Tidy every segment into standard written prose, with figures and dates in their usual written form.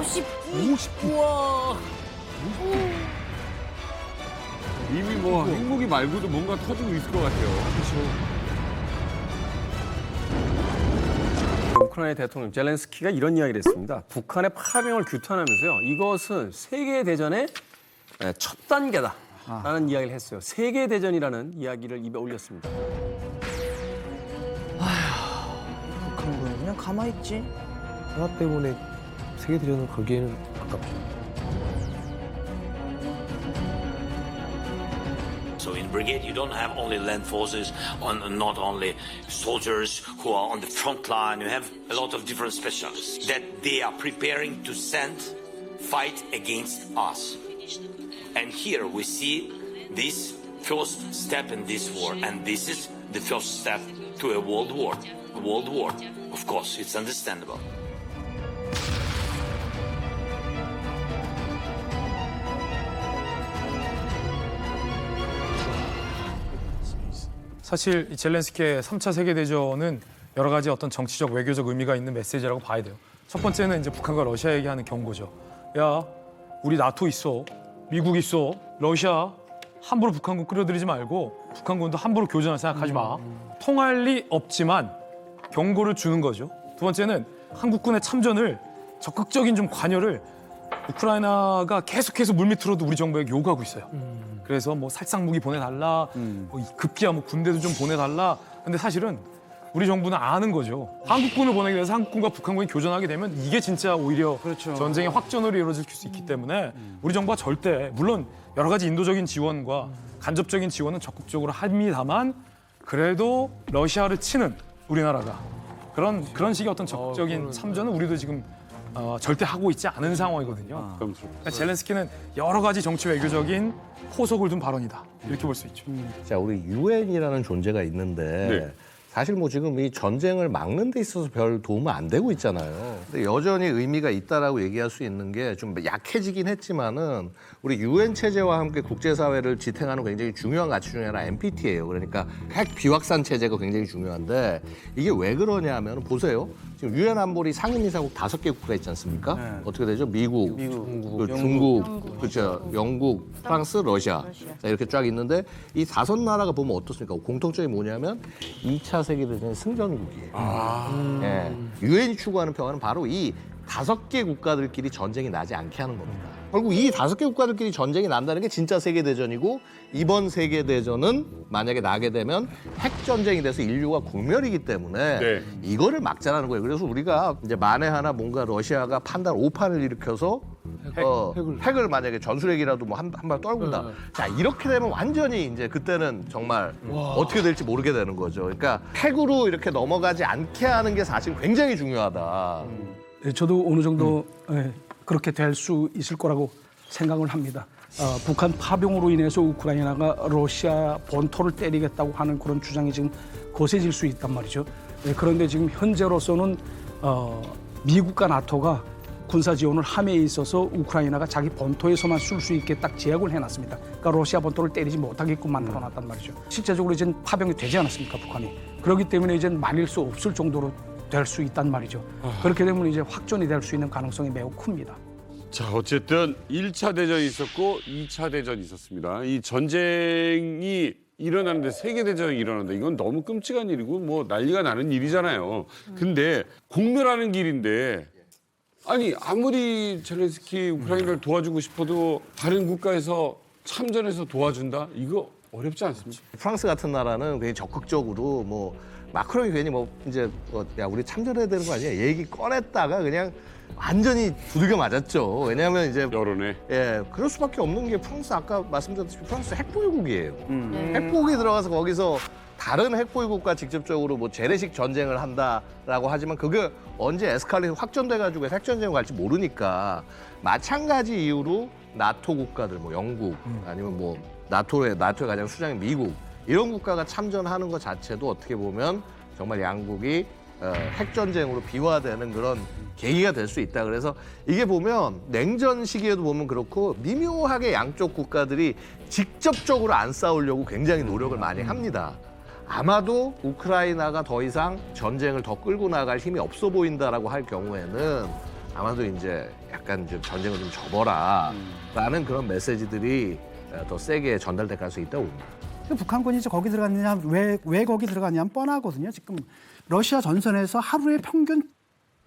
50기. 우와. 이미 뭐 핵무기 말고도 뭔가 터지고 있을 것 같아요. 우크라이나 대통령 젤렌스키가 이런 이야기를 했습니다. 북한의 파병을 규탄하면서요. 이것은 세계대전의 첫 단계다라는 이야기를 했어요. 세계대전이라는 이야기를 입에 올렸습니다. 북한군 그냥 가만히 있지. 하나 때문에 세계대전을 걸기에는 아깝죠. So in brigade, you don't have only land forces, not only soldiers who are on the front line. You have a lot of different specialists that they are preparing to send fight against us. And here we see this first step in this war, and this is the first step to a world war. A world war, of course, it's understandable. 사실 이 젤렌스키의 3차 세계대전은 여러 가지 어떤 정치적 외교적 의미가 있는 메시지라고 봐야 돼요. 첫 번째는 이제 북한과 러시아에게 하는 경고죠. 야, 우리 나토 있어, 미국 있어, 러시아 함부로 북한군 끌어들이지 말고 북한군도 함부로 교전할 생각하지 마. 통할 리 없지만 경고를 주는 거죠. 두 번째는 한국군의 참전을 적극적인 좀 관여를 우크라이나가 계속해서 물밑으로도 우리 정부에게 요구하고 있어요. 그래서 뭐 살상 무기 보내달라, 뭐 급기야 뭐 군대도 좀 보내달라. 근데 사실은 우리 정부는 아는 거죠. 한국군을 보내기 위해서 한국군과 북한군이 교전하게 되면 이게 진짜 오히려 전쟁의 확전으로 이루어질 수 있기 때문에 우리 정부가 절대, 물론 여러 가지 인도적인 지원과 간접적인 지원은 적극적으로 합니다만 그래도 러시아를 치는 우리나라가 그런 식의 어떤 적극적인 참전은 우리도 지금 절대 하고 있지 않은 상황이거든요. 그러니까 젤렌스키는 여러 가지 정치 외교적인 포석을 둔 발언이다. 이렇게 볼 수 있죠. 자, 우리 유엔이라는 존재가 있는데 네. 사실 뭐 지금 이 전쟁을 막는 데 있어서 별 도움은 안 되고 있잖아요. 근데 여전히 의미가 있다라고 얘기할 수 있는 게 좀 약해지긴 했지만은 우리 유엔 체제와 함께 국제사회를 지탱하는 굉장히 중요한 가치 중에 하나 NPT예요. 그러니까 핵 비확산 체제가 굉장히 중요한데 이게 왜 그러냐면 보세요. 지금 유엔 안보리 상임이사국 5개국가 있지 않습니까? 어떻게 되죠? 미국, 중국, 그렇죠. 영국, 프랑스, 러시아. 자, 이렇게 쫙 있는데 이 5나라가 보면 어떻습니까? 공통점이 뭐냐면 2차 세계대전의 승전국이에요. 예. 유엔이 추구하는 평화는 바로 이 5개 국가들끼리 전쟁이 나지 않게 하는 겁니다. 결국 이 5개 국가들끼리 전쟁이 난다는 게 진짜 세계대전이고 이번 세계대전은 만약에 나게 되면 핵전쟁이 돼서 인류가 국멸이기 때문에 네. 이거를 막자라는 거예요. 그래서 우리가 이제 만에 하나 뭔가 러시아가 판단 오판을 일으켜서 핵을 만약에 전술핵이라도 뭐 한 발 떨군다. 자, 이렇게 되면 완전히 이제 그때는 정말 어떻게 될지 모르게 되는 거죠. 그러니까 핵으로 이렇게 넘어가지 않게 하는 게 사실 굉장히 중요하다. 네, 저도 어느 정도 그렇게 될 수 있을 거라고 생각을 합니다. 북한 파병으로 인해서 우크라이나가 러시아 본토를 때리겠다고 하는 그런 주장이 지금 거세질 수 있단 말이죠. 그런데 지금 현재로서는 미국과 나토가 군사 지원을 함에 있어서 우크라이나가 자기 본토에서만 쓸 수 있게 딱 제약을 해놨습니다. 그러니까 러시아 본토를 때리지 못하게끔 만들어놨단 말이죠. 실제적으로 이제 파병이 되지 않았습니까, 북한이. 그렇기 때문에 이제 말릴 수 없을 정도로 될 수 있단 말이죠. 그렇게 되면 이제 확전이 될 수 있는 가능성이 매우 큽니다. 자, 어쨌든 1차 대전이 있었고 2차 대전이 있었습니다. 이 전쟁이 일어나는데 세계대전이 일어난다. 이건 너무 끔찍한 일이고 뭐 난리가 나는 일이잖아요. 근데 공멸하는 길인데 아니 아무리 젤렌스키 우크라이나를 도와주고 싶어도 다른 국가에서 참전해서 도와준다? 이거 어렵지 않습니까? 프랑스 같은 나라는 굉장히 적극적으로 뭐 마크롱이 괜히 뭐 이제 야 우리 참전해야 되는 거 아니야? 얘기 꺼냈다가 그냥 완전히 두들겨 맞았죠. 왜냐하면 이제 여론에. 그럴 수밖에 없는 게 프랑스 아까 말씀드렸듯이 프랑스 핵보유국이에요. 핵보유국이 들어가서 거기서 다른 핵보유국과 직접적으로 뭐 재래식 전쟁을 한다라고 하지만 그게 언제 에스컬레이션 확전돼가지고 핵전쟁으로 갈지 모르니까 마찬가지 이유로 나토 국가들 뭐 영국 아니면 뭐 나토의 가장 수장인 미국 이런 국가가 참전하는 것 자체도 어떻게 보면 정말 양국이 핵전쟁으로 비화되는 그런 계기가 될 수 있다. 그래서 이게 보면 냉전 시기에도 보면 그렇고 미묘하게 양쪽 국가들이 직접적으로 안 싸우려고 굉장히 노력을 많이 합니다. 아마도 우크라이나가 더 이상 전쟁을 더 끌고 나갈 힘이 없어 보인다라고 할 경우에는 아마도 이제 약간 좀 전쟁을 좀 접어라라는 그런 메시지들이 더 세게 전달될 가능성이 있다고 봅니다. 북한군이 이제 거기 들어갔느냐, 왜 거기 들어갔냐면 뻔하거든요. 지금 러시아 전선에서 하루에 평균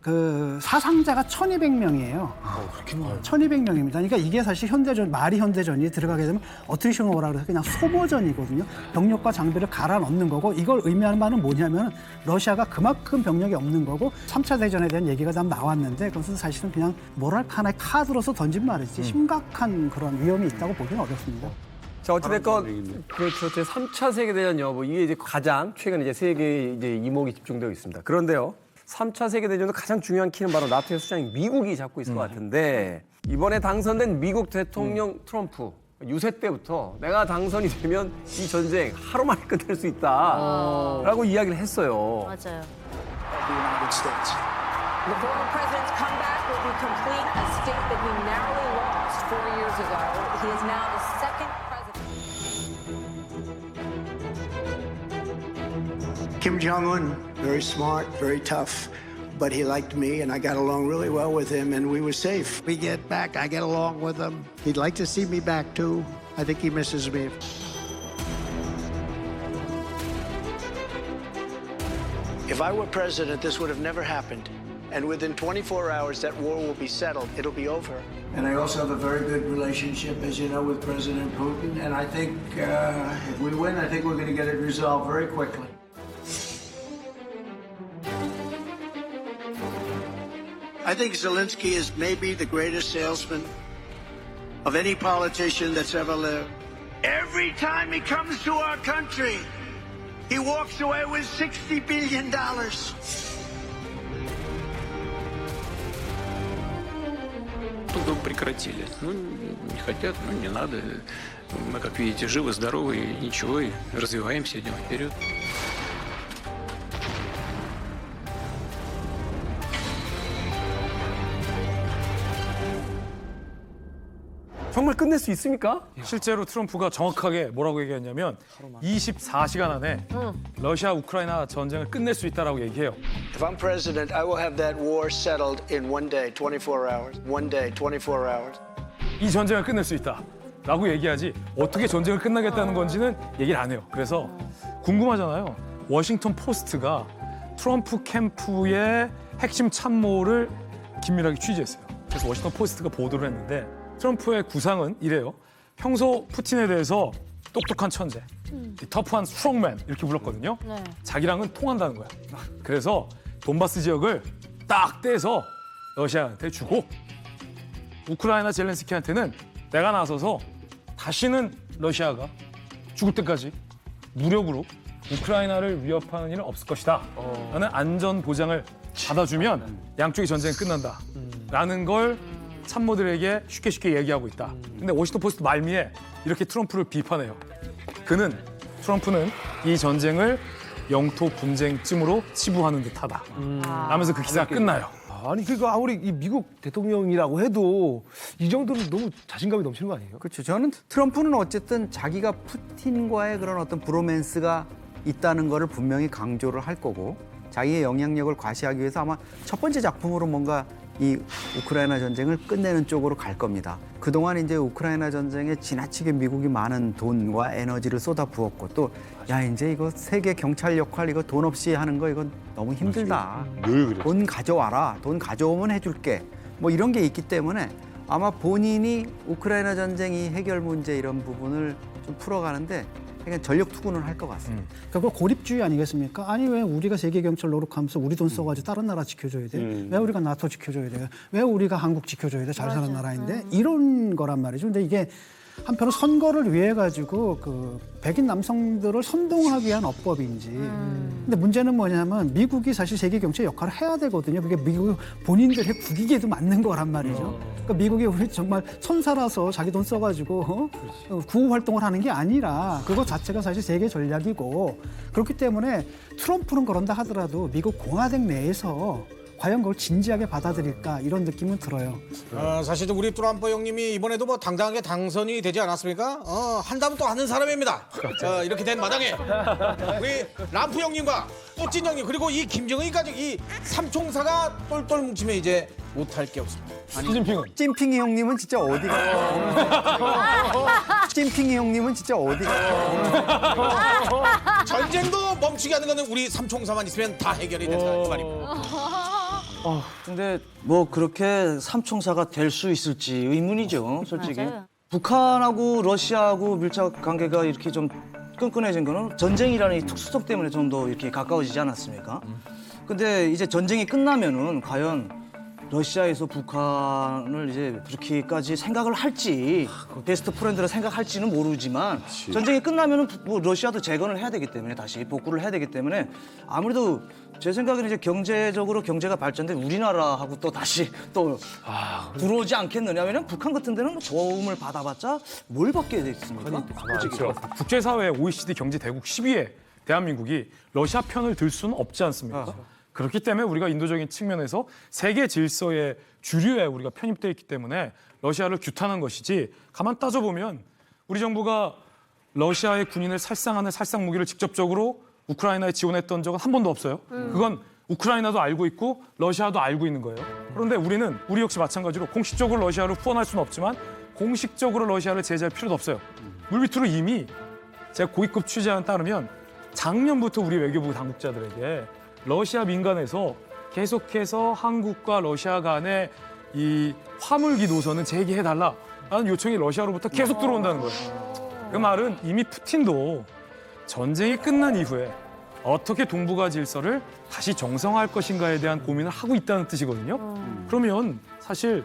그 사상자가 1,200명이에요. 그렇게 많아요? 1,200명입니다. 그러니까 이게 사실 현대전, 말이 현대전이 들어가게 되면 어트리션 오라 그래서 그냥 소모전이거든요. 병력과 장비를 갈아 넣는 거고, 이걸 의미하는 바는 뭐냐면 러시아가 그만큼 병력이 없는 거고, 3차 대전에 대한 얘기가 다 나왔는데 그것은 사실은 그냥 뭐랄까 하나의 카드로서 던진 말이지 심각한 그런 위험이 있다고 보기는 어렵습니다. 자, 어찌됐건 그렇죠. 제 3차 세계대전 여부 이게 이제 가장 최근 이제 세계 이제 이목이 집중되어 있습니다. 그런데요, 3차 세계대전의 가장 중요한 키는 바로 나토의 수장인 미국이 잡고 있을 것 같은데, 이번에 당선된 미국 대통령 트럼프 유세 때부터 내가 당선이 되면 이 전쟁 하루 만에 끝낼 수 있다라고 이야기를 했어요. 맞아요. The former president's comeback will be complete, a state that he narrowly lost 4 years ago. He is now the second president. Kim Jong-un, very smart, very tough, but he liked me and I got along really well with him and we were safe. We get back, I get along with him. He'd like to see me back too. I think he misses me. If I were president, this would have never happened. And within 24 hours, that war will be settled. It'll be over. And I also have a very good relationship, as you know, with President Putin. And I think if we win, I think we're going to get it resolved very quickly. I think Zelensky is maybe the greatest salesman of any politician that's ever lived. Every time he comes to our country, he walks away with $60 billion. Бы прекратили. Ну, не хотят, ну, не надо. Мы, как видите, живы, здоровы, и ничего, и развиваемся, идем вперед. 정말 끝낼 수 있습니까? 실제로 트럼프가 정확하게 뭐라고 얘기했냐면 24시간 안에 러시아 우크라이나 전쟁을 끝낼 수 있다라고 얘기해요. If I'm president, I will have that war settled in 1 day, 24 hours. 1 day, 24 hours. 이 전쟁을 끝낼 수 있다라고 얘기하지 어떻게 전쟁을 끝나겠다는 건지는 얘기를 안 해요. 그래서 궁금하잖아요. 워싱턴 포스트가 트럼프 캠프의 핵심 참모를 긴밀하게 취재했어요. 그래서 워싱턴 포스트가 보도를 했는데 트럼프의 구상은 이래요. 평소 푸틴에 대해서 똑똑한 천재, 터프한 스트롱맨 이렇게 불렀거든요. 네. 자기랑은 통한다는 거야. 그래서 돈바스 지역을 딱 떼서 러시아한테 주고 우크라이나 젤렌스키한테는 내가 나서서 다시는 러시아가 죽을 때까지 무력으로 우크라이나를 위협하는 일은 없을 것이다. 라는 안전 보장을 받아주면 양쪽의 전쟁이 끝난다. 라는 걸 참모들에게 쉽게 얘기하고 있다. 근데 워싱턴 포스트 말미에 이렇게 트럼프를 비판해요. 트럼프는 이 전쟁을 영토 분쟁쯤으로 치부하는 듯하다. 라면서 그 기사가 끝나요. 아니 그러니까 아무리 이 미국 대통령이라고 해도 이 정도는 너무 자신감이 넘치는 거 아니에요? 그렇죠. 저는 트럼프는 어쨌든 자기가 푸틴과의 그런 어떤 브로맨스가 있다는 거를 분명히 강조를 할 거고 자기의 영향력을 과시하기 위해서 아마 첫 번째 작품으로 뭔가 이 우크라이나 전쟁을 끝내는 쪽으로 갈 겁니다. 그동안 이제 우크라이나 전쟁에 지나치게 미국이 많은 돈과 에너지를 쏟아부었고 또 야 이제 이거 세계 경찰 역할 이거 돈 없이 하는 거 이건 너무 힘들다. 늘 그랬어. 돈 가져와라. 돈 가져오면 해줄게. 뭐 이런 게 있기 때문에 아마 본인이 우크라이나 전쟁 이 해결 문제 이런 부분을 좀 풀어가는데 그냥 전력 투구는 할 것 같습니다. 그거 고립주의 아니겠습니까? 아니 왜 우리가 세계 경찰 노력하면서 우리 돈 써가지고 다른 나라 지켜줘야 돼? 왜 우리가 나토 지켜줘야 돼? 왜 우리가 한국 지켜줘야 돼? 잘 사는 나라인데 이런 거란 말이죠. 근데 이게 한편으로 선거를 위해 가지고 그 백인 남성들을 선동하기 위한 어법인지. 근데 문제는 뭐냐면 미국이 사실 세계 경제 역할을 해야 되거든요. 그게 미국 본인들의 국익에도 맞는 거란 말이죠. 그러니까 미국이 우리 정말 천사라서 자기 돈 써가지고 구호 활동을 하는 게 아니라 그거 자체가 사실 세계 전략이고 그렇기 때문에 트럼프는 그런다 하더라도 미국 공화당 내에서 과연 그걸 진지하게 받아들일까 이런 느낌은 들어요. 사실 우리 트럼프 형님이 이번에도 뭐 당당하게 당선이 되지 않았습니까? 한다면 또 하는 사람입니다. 자, 이렇게 된 마당에 우리 람프 형님과 뿌찐 형님 그리고 이 김정은이까지 이 삼총사가 똘똘 뭉치면 이제 못할 게 없습니다. 시진핑은 찐핑이 형님은 진짜 어디가? 찐핑이 형님은 진짜 어디가? 전쟁도 멈추게 하는 거는 우리 삼총사만 있으면 다 해결이 된다 그 말입니다. 근데 뭐 그렇게 삼총사가 될 수 있을지 의문이죠, 솔직히. 맞아요. 북한하고 러시아하고 밀착 관계가 이렇게 좀 끈끈해진 거는 전쟁이라는 이 특수성 때문에 좀 더 이렇게 가까워지지 않았습니까? 근데 이제 전쟁이 끝나면은 과연 러시아에서 북한을 이제 그렇게까지 생각을 할지 베스트 프렌드라 생각할지는 모르지만 전쟁이 끝나면은 뭐 러시아도 재건을 해야 되기 때문에 다시 복구를 해야 되기 때문에 아무래도 제 생각에는 이제 경제적으로 경제가 발전된 우리나라하고 또 다시 또 들어오지 않겠느냐. 왜냐면 북한 같은 데는 뭐 도움을 받아봤자 뭘 받게 되겠습니까? 그렇죠. 국제사회 OECD 경제 대국 10위에 대한민국이 러시아 편을 들 수는 없지 않습니까? 그렇기 때문에 우리가 인도적인 측면에서 세계 질서의 주류에 우리가 편입되어 있기 때문에 러시아를 규탄한 것이지 가만 따져보면 우리 정부가 러시아의 군인을 살상하는 살상 무기를 직접적으로 우크라이나에 지원했던 적은 한 번도 없어요. 그건 우크라이나도 알고 있고 러시아도 알고 있는 거예요. 그런데 우리 역시 마찬가지로 공식적으로 러시아를 후원할 수는 없지만 공식적으로 러시아를 제재할 필요도 없어요. 물밑으로 이미 제가 고위급 취재에 따르면 작년부터 우리 외교부 당국자들에게 러시아 민간에서 계속해서 한국과 러시아 간의 이 화물기 노선은 재개해달라라는 요청이 러시아로부터 계속 들어온다는 거예요. 그 말은 이미 푸틴도 전쟁이 끝난 이후에 어떻게 동북아 질서를 다시 정상화할 것인가에 대한 고민을 하고 있다는 뜻이거든요. 그러면 사실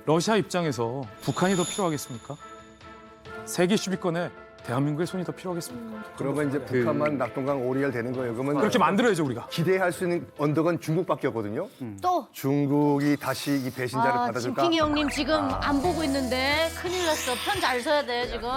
러시아 입장에서 북한이 더 필요하겠습니까? 세계 10위권에 대한민국의 손이 더 필요하겠습니까? 그러면 이제 북한만 낙동강 오리알 되는 거예요. 그러면 그렇게 만들어야죠, 우리가. 기대할 수 있는 언덕은 중국밖에 없거든요. 또 중국이 다시 이 배신자를 받아줄까? 진핑이 형님 지금 안 보고 있는데 큰일 났어. 편 잘 서야 돼 지금.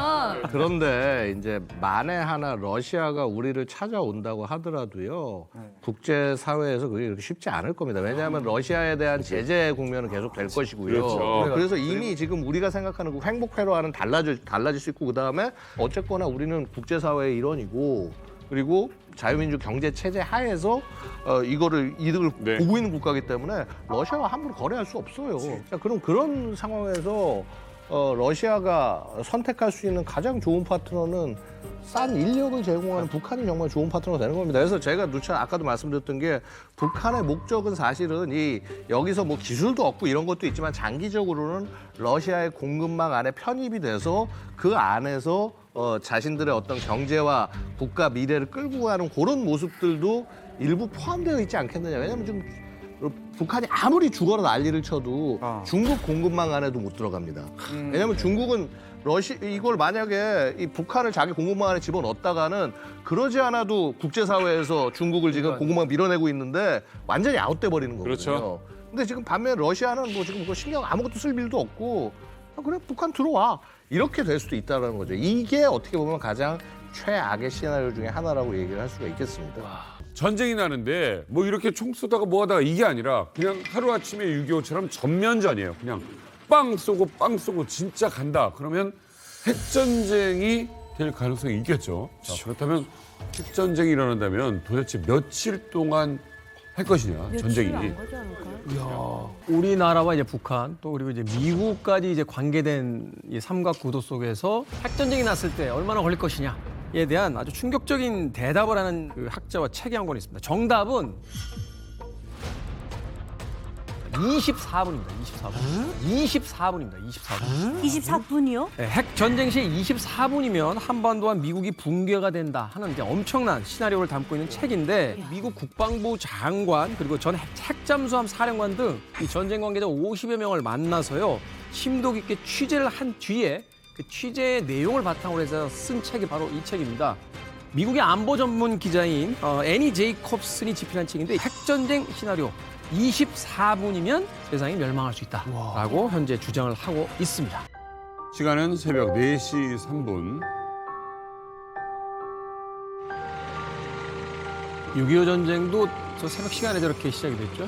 그런데 이제 만에 하나 러시아가 우리를 찾아온다고 하더라도요. 국제사회에서 그게 그렇게 쉽지 않을 겁니다. 왜냐하면 러시아에 대한 제재 국면은 계속 될 것이고요. 그렇죠. 그래서 이미 지금 우리가 생각하는 그 행복회로와는 달라질 수 있고 그다음에 어쨌거나 우리는 국제사회의 일원이고 그리고 자유민주 경제 체제 하에서 이득을 보고 있는 국가이기 때문에 러시아와 함부로 거래할 수 없어요. 자, 그럼 그런 상황에서 러시아가 선택할 수 있는 가장 좋은 파트너는 싼 인력을 제공하는 북한이 정말 좋은 파트너가 되는 겁니다. 그래서 제가 누차 아까도 말씀드렸던 게 북한의 목적은 사실은 여기서 뭐 기술도 얻고 이런 것도 있지만 장기적으로는 러시아의 공급망 안에 편입이 돼서 그 안에서 자신들의 어떤 경제와 국가 미래를 끌고 가는 그런 모습들도 일부 포함되어 있지 않겠느냐. 왜냐하면 지금 북한이 아무리 죽어라 난리를 쳐도 중국 공급망 안에도 못 들어갑니다. 왜냐하면 중국은 이걸 만약에 이 북한을 자기 공급망 안에 집어넣었다가는 그러지 않아도 국제사회에서 중국을 지금 공급망 밀어내고 있는데 완전히 아웃돼 버리는 거거든요. 그렇죠. 근데 지금 반면 러시아는 뭐 지금 신경 아무것도 쓸 일도 없고 그래 북한 들어와 이렇게 될 수도 있다는 거죠. 이게 어떻게 보면 가장 최악의 시나리오 중에 하나라고 얘기를 할 수가 있겠습니다. 전쟁이 나는데 뭐 이렇게 총 쏘다가 뭐 하다가 이게 아니라 그냥 하루아침에 6.25처럼 전면전이에요. 그냥 빵 쏘고 진짜 간다. 그러면 핵전쟁이 될 가능성이 있겠죠. 자, 그렇다면 핵전쟁이 일어난다면 도대체 며칠 동안 할 것이냐, 전쟁이. 우리나라와 이제 북한 또 그리고 이제 미국까지 이제 관계된 이 삼각구도 속에서 핵전쟁이 났을 때 얼마나 걸릴 것이냐에 대한 아주 충격적인 대답을 하는 그 학자와 책이 한 권 있습니다. 정답은 24분입니다. 24분입니다. 24분. 24분이요? 네, 핵 전쟁 시 24분이면 한반도와 미국이 붕괴가 된다 하는 이제 엄청난 시나리오를 담고 있는 책인데 미국 국방부 장관 그리고 전 핵잠수함 사령관 등 이 전쟁 관계자 50여 명을 만나서요 심도 깊게 취재를 한 뒤에 그 취재의 내용을 바탕으로 해서 쓴 책이 바로 이 책입니다. 미국의 안보 전문 기자인 애니 제이콥슨이 집필한 책인데 핵전쟁 시나리오 24분이면 세상이 멸망할 수 있다라고 현재 주장을 하고 있습니다. 시간은 새벽 4시 3분. 6.25 전쟁도 저 새벽 시간에 저렇게 시작이 됐죠.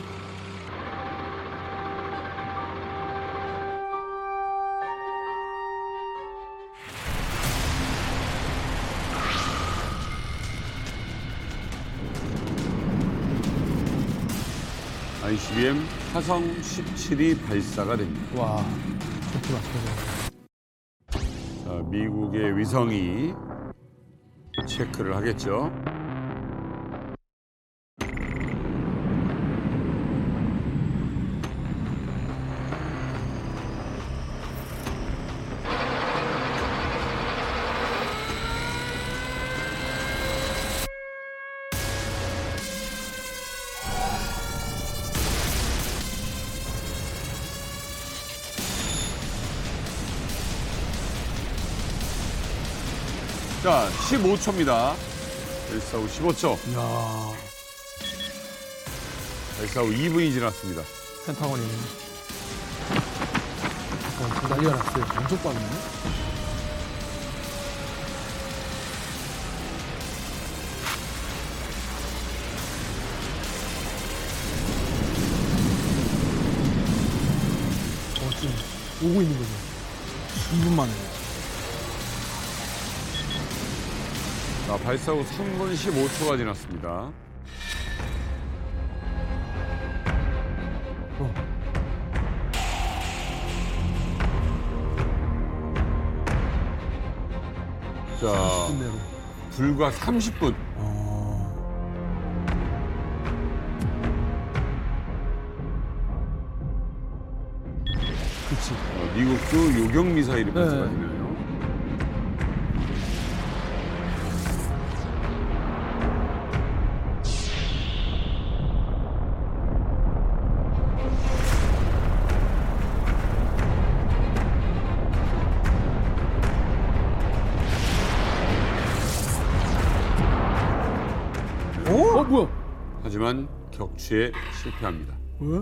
ICBM 화성 17이 발사가 됩니다. 와, 좋구나. 자, 미국의 위성이 체크를 하겠죠. 자, 15초입니다. 발사 후 15초. 이야. 발사 후 2분이 지났습니다. 펜타곤이. 지금 난리가 났어요. 엄청 빠르네. 지금 오고 있는 거죠. 2분 만에. 자, 발사 후 3분 15초가 지났습니다. 자, 불과 30분. 그치. 미국도 요격 미사일이 발사가 되네요. 뭐야? 하지만 격추에 실패합니다. 왜?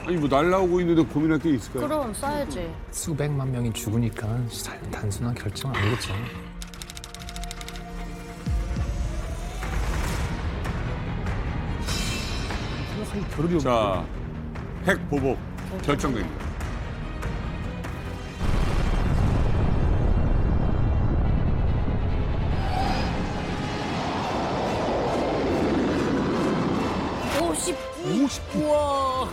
아니 뭐 날라오고 있는데 고민할 게 있을까요? 그럼 써야지. 수백만 명이 죽으니까 단순한 결정은 아니겠죠. 자, 핵 보복 결정됩니다. 우와.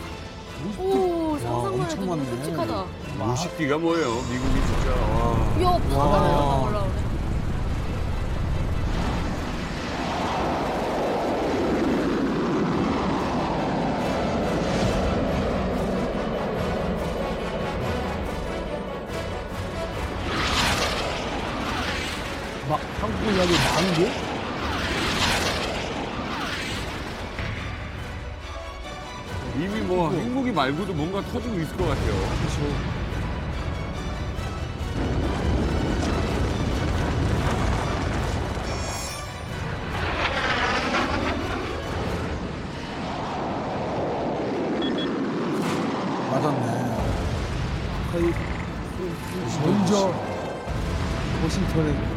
오, 상상만 해도 너무 끔찍하다. 50기가 뭐예요? 미국이 진짜. 와. 야, 바다에다 올라오네. 막 한국 이야기 40개? 이미 뭐 행복이 말고도 뭔가 터지고 있을 것 같아요. 그렇죠. 맞았네. 거의 먼저 워싱턴에.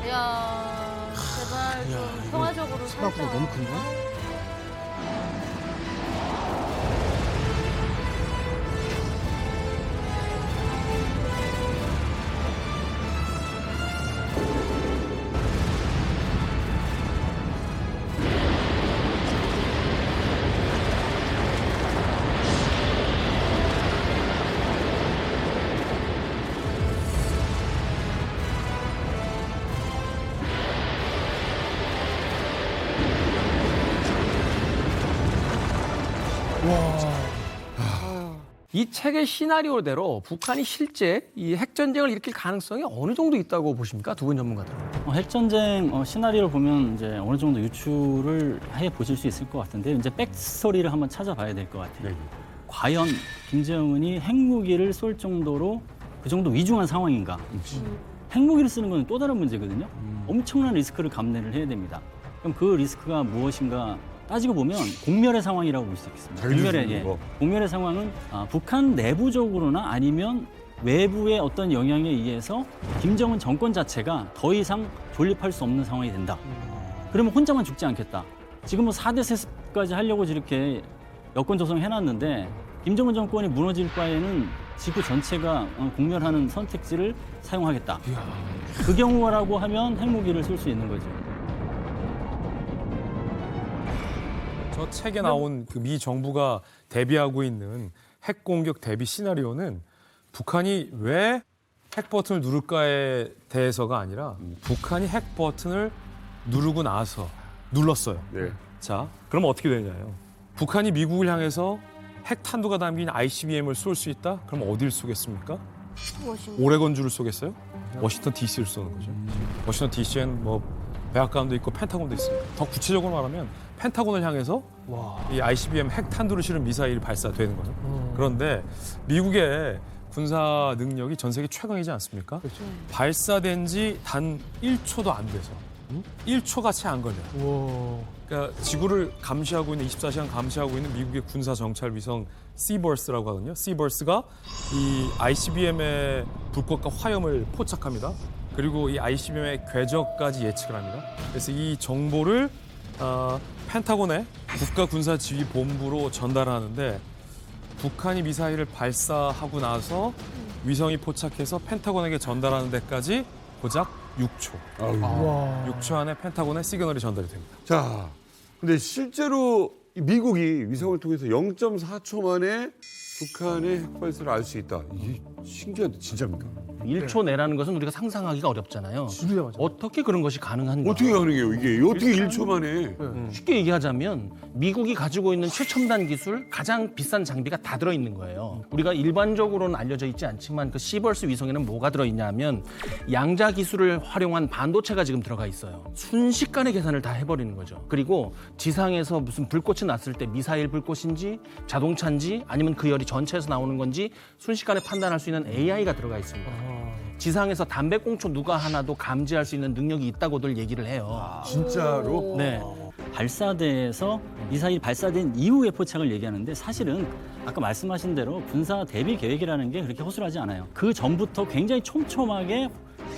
이야, 제발 좀 평화적으로 살자. 생각보다 너무 큰가? 이 책의 시나리오대로 북한이 실제 이 핵전쟁을 일으킬 가능성이 어느 정도 있다고 보십니까? 두 분 전문가들. 핵전쟁 시나리오를 보면 이제 어느 정도 유추를 해 보실 수 있을 것 같은데 이제 백스토리를 한번 찾아봐야 될 것 같아요. 과연 김정은이 핵무기를 쏠 정도로 그 정도 위중한 상황인가? 핵무기를 쓰는 건 또 다른 문제거든요. 엄청난 리스크를 감내를 해야 됩니다. 그럼 그 리스크가 무엇인가 따지고 보면 공멸의 상황이라고 볼 수 있겠습니다. 공멸의 상황은 북한 내부적으로나 아니면 외부의 어떤 영향에 의해서 김정은 정권 자체가 더 이상 존립할 수 없는 상황이 된다. 그러면 혼자만 죽지 않겠다. 지금 뭐 4대 세습까지 하려고 이렇게 여권 조성해놨는데 김정은 정권이 무너질 바에는 지구 전체가 공멸하는 선택지를 사용하겠다. 그 경우라고 하면 핵무기를 쓸 수 있는 거죠. 저 책에 나온 그 미 정부가 대비하고 있는 핵 공격 대비 시나리오는 북한이 왜 핵 버튼을 누를까에 대해서가 아니라 북한이 핵 버튼을 누르고 나서 눌렀어요. 자, 그럼 어떻게 되냐요? 북한이 미국을 향해서 핵 탄두가 담긴 ICBM을 쏠 수 있다? 그럼 어디를 쏘겠습니까? 오레곤주를 쏘겠어요? 워싱턴 DC를 쏘는 거죠. 워싱턴 DC엔 뭐 백악관도 있고 펜타곤도 있습니다. 더 구체적으로 말하면 펜타곤을 향해서 이 ICBM 핵 탄두를 실은 미사일이 발사되는 거죠. 그런데 미국의 군사 능력이 전 세계 최강이지 않습니까? 그렇죠. 발사된 지 단 1초도 안 돼서 1초가 채 안 걸려요. 그러니까 지구를 감시하고 있는 24시간 감시하고 있는 미국의 군사 정찰 위성 시버스라고 하거든요. 시버스가 이 ICBM의 불꽃과 화염을 포착합니다. 그리고 이 ICBM의 궤적까지 예측을 합니다. 그래서 이 정보를 펜타곤의 국가군사지휘본부로 전달하는데 북한이 미사일을 발사하고 나서 위성이 포착해서 펜타곤에게 전달하는 데까지 고작 6초. 6초 안에 펜타곤에 시그널이 전달이 됩니다. 자, 근데 실제로 미국이 위성을 통해서 0.4초 만에 북한의 핵발사를 알 수 있다. 이게 신기한데 진짜입니까? 1초 내라는 것은 우리가 상상하기가 어렵잖아요. 어떻게 그런 것이 가능한가? 어떻게 가능해요, 이게? 어떻게 1초 만에? 쉽게 얘기하자면 미국이 가지고 있는 최첨단 기술, 가장 비싼 장비가 다 들어있는 거예요. 우리가 일반적으로는 알려져 있지 않지만 그 시버스 위성에는 뭐가 들어있냐 하면 양자 기술을 활용한 반도체가 지금 들어가 있어요. 순식간에 계산을 다 해버리는 거죠. 그리고 지상에서 무슨 불꽃이 났을 때 미사일 불꽃인지 자동차인지 아니면 그 열이 전체에서 나오는 건지 순식간에 판단할 수 있는 AI가 들어가 있습니다. 지상에서 담배꽁초 누가 하나도 감지할 수 있는 능력이 있다고들 얘기를 해요. 진짜로? 네. 발사대에서 미사일이 발사된 이후의 포착을 얘기하는데 사실은 아까 말씀하신 대로 군사 대비 계획이라는 게 그렇게 허술하지 않아요. 그 전부터 굉장히 촘촘하게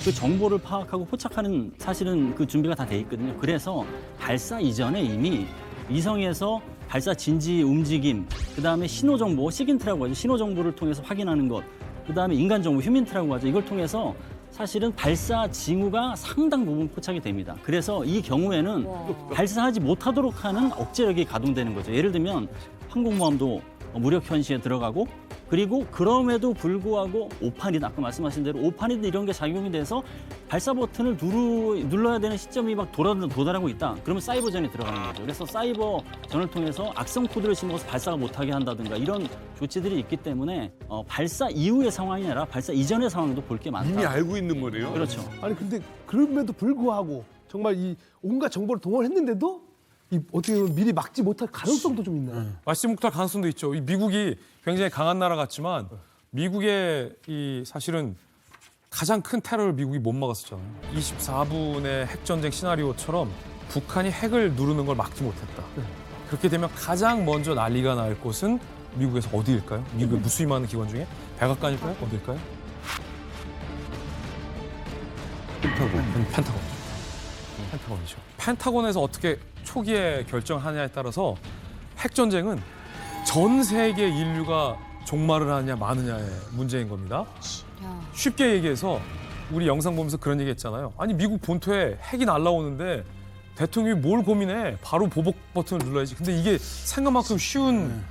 그 정보를 파악하고 포착하는 사실은 그 준비가 다 돼 있거든요. 그래서 발사 이전에 이미 위성에서 발사 진지 움직임, 그다음에 신호 정보, 시긴트라고 하죠. 신호 정보를 통해서 확인하는 것, 그다음에 인간 정보, 휴민트라고 하죠. 이걸 통해서 사실은 발사 징후가 상당 부분 포착이 됩니다. 그래서 이 경우에는 발사하지 못하도록 하는 억제력이 가동되는 거죠. 예를 들면 항공모함도 무력 현시에 들어가고, 그리고 그럼에도 불구하고 오판이다. 아까 말씀하신 대로 오판이다 이런 게 작용이 돼서 발사 버튼을 눌러야 되는 시점이 막 도달하고 있다. 그러면 사이버전이 들어가는 거죠. 그래서 사이버전을 통해서 악성 코드를 심어서 발사가 못하게 한다든가 이런 조치들이 있기 때문에 발사 이후의 상황이 아니라 발사 이전의 상황도 볼 게 많다. 이미 알고 있는 거네요. 그렇죠. 아니 근데 그럼에도 불구하고 정말 이 온갖 정보를 동원했는데도 이 어떻게 보면 미리 막지 못할 가능성도 좀 있나요? 막지 못할 가능성도 있죠. 이 미국이 굉장히 강한 나라 같지만 미국의 이 사실은 가장 큰 테러를 미국이 못 막았었잖아요. 24분의 핵전쟁 시나리오처럼 북한이 핵을 누르는 걸 막지 못했다. 그렇게 되면 가장 먼저 난리가 날 곳은 미국에서 어디일까요? 미국의 무수히 기관 중에 백악관일까요? 어딜까요? 펜타곤이죠. 펜타곤에서 어떻게 초기에 결정하냐에 따라서 핵전쟁은 전 세계 인류가 종말을 하느냐 마느냐의 문제인 겁니다. 쉽게 얘기해서 우리 영상 보면서 그런 얘기 했잖아요. 아니 미국 본토에 핵이 날라오는데 대통령이 뭘 고민해? 바로 보복 버튼을 눌러야지. 근데 이게 생각만큼 쉬운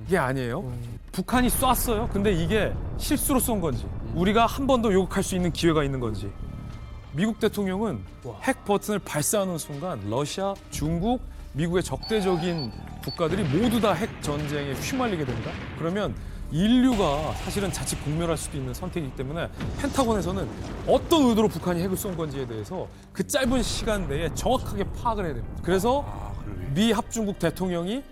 게 아니에요. 북한이 쐈어요. 근데 이게 실수로 쏜 건지 우리가 한 번 더 요격할 수 있는 기회가 있는 건지 미국 대통령은 핵 버튼을 발사하는 순간 러시아, 중국, 미국의 적대적인 국가들이 모두 다 핵 전쟁에 휘말리게 됩니다. 그러면 인류가 사실은 자칫 공멸할 수도 있는 선택이기 때문에 펜타곤에서는 어떤 의도로 북한이 핵을 쏜 건지에 대해서 그 짧은 시간 내에 정확하게 파악을 해야 됩니다. 그래서 미 합중국 대통령이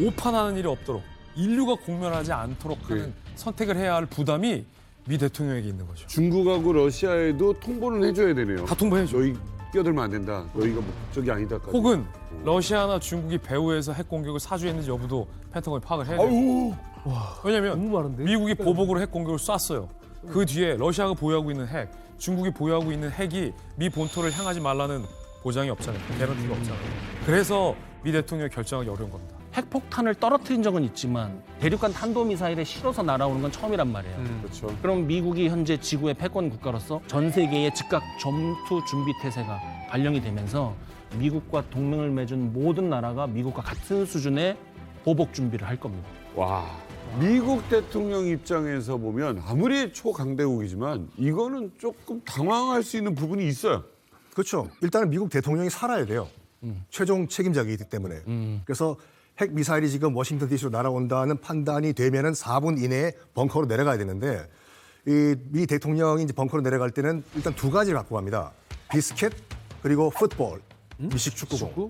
오판하는 일이 없도록 인류가 공멸하지 않도록 하는 선택을 해야 할 부담이 미 대통령에게 있는 거죠. 중국하고 러시아에도 통보는 해줘야 되네요. 다 통보해야죠. 저희 끼어들면 안 된다. 너희가 목적이 아니다까지. 혹은 러시아나 중국이 배후에서 핵 공격을 사주했는지 여부도 펜타곤이 파악을 해야 돼요. 왜냐하면 미국이 보복으로 핵 공격을 쐈어요. 그 뒤에 러시아가 보유하고 있는 핵, 중국이 보유하고 있는 핵이 미 본토를 향하지 말라는 보장이 없잖아요. 개런티가 없잖아요. 그래서 미 대통령이 결정하기 어려운 겁니다. 핵폭탄을 떨어뜨린 적은 있지만 대륙간 탄도미사일에 실어서 날아오는 건 처음이란 말이에요. 그렇죠. 그럼 미국이 현재 지구의 패권 국가로서 전 세계의 즉각 전투 준비 태세가 발령이 되면서 미국과 동맹을 맺은 모든 나라가 미국과 같은 수준의 보복 준비를 할 겁니다. 와, 미국 대통령 입장에서 보면 아무리 초강대국이지만 이거는 조금 당황할 수 있는 부분이 있어요. 그렇죠. 일단은 미국 대통령이 살아야 돼요. 최종 책임자이기 때문에. 그래서 핵 미사일이 지금 워싱턴 DC로 날아온다는 판단이 되면은 4분 이내에 벙커로 내려가야 되는데 이 미 대통령이 이제 벙커로 내려갈 때는 일단 두 가지를 갖고 갑니다. 비스켓 그리고 풋볼. 미식 축구공.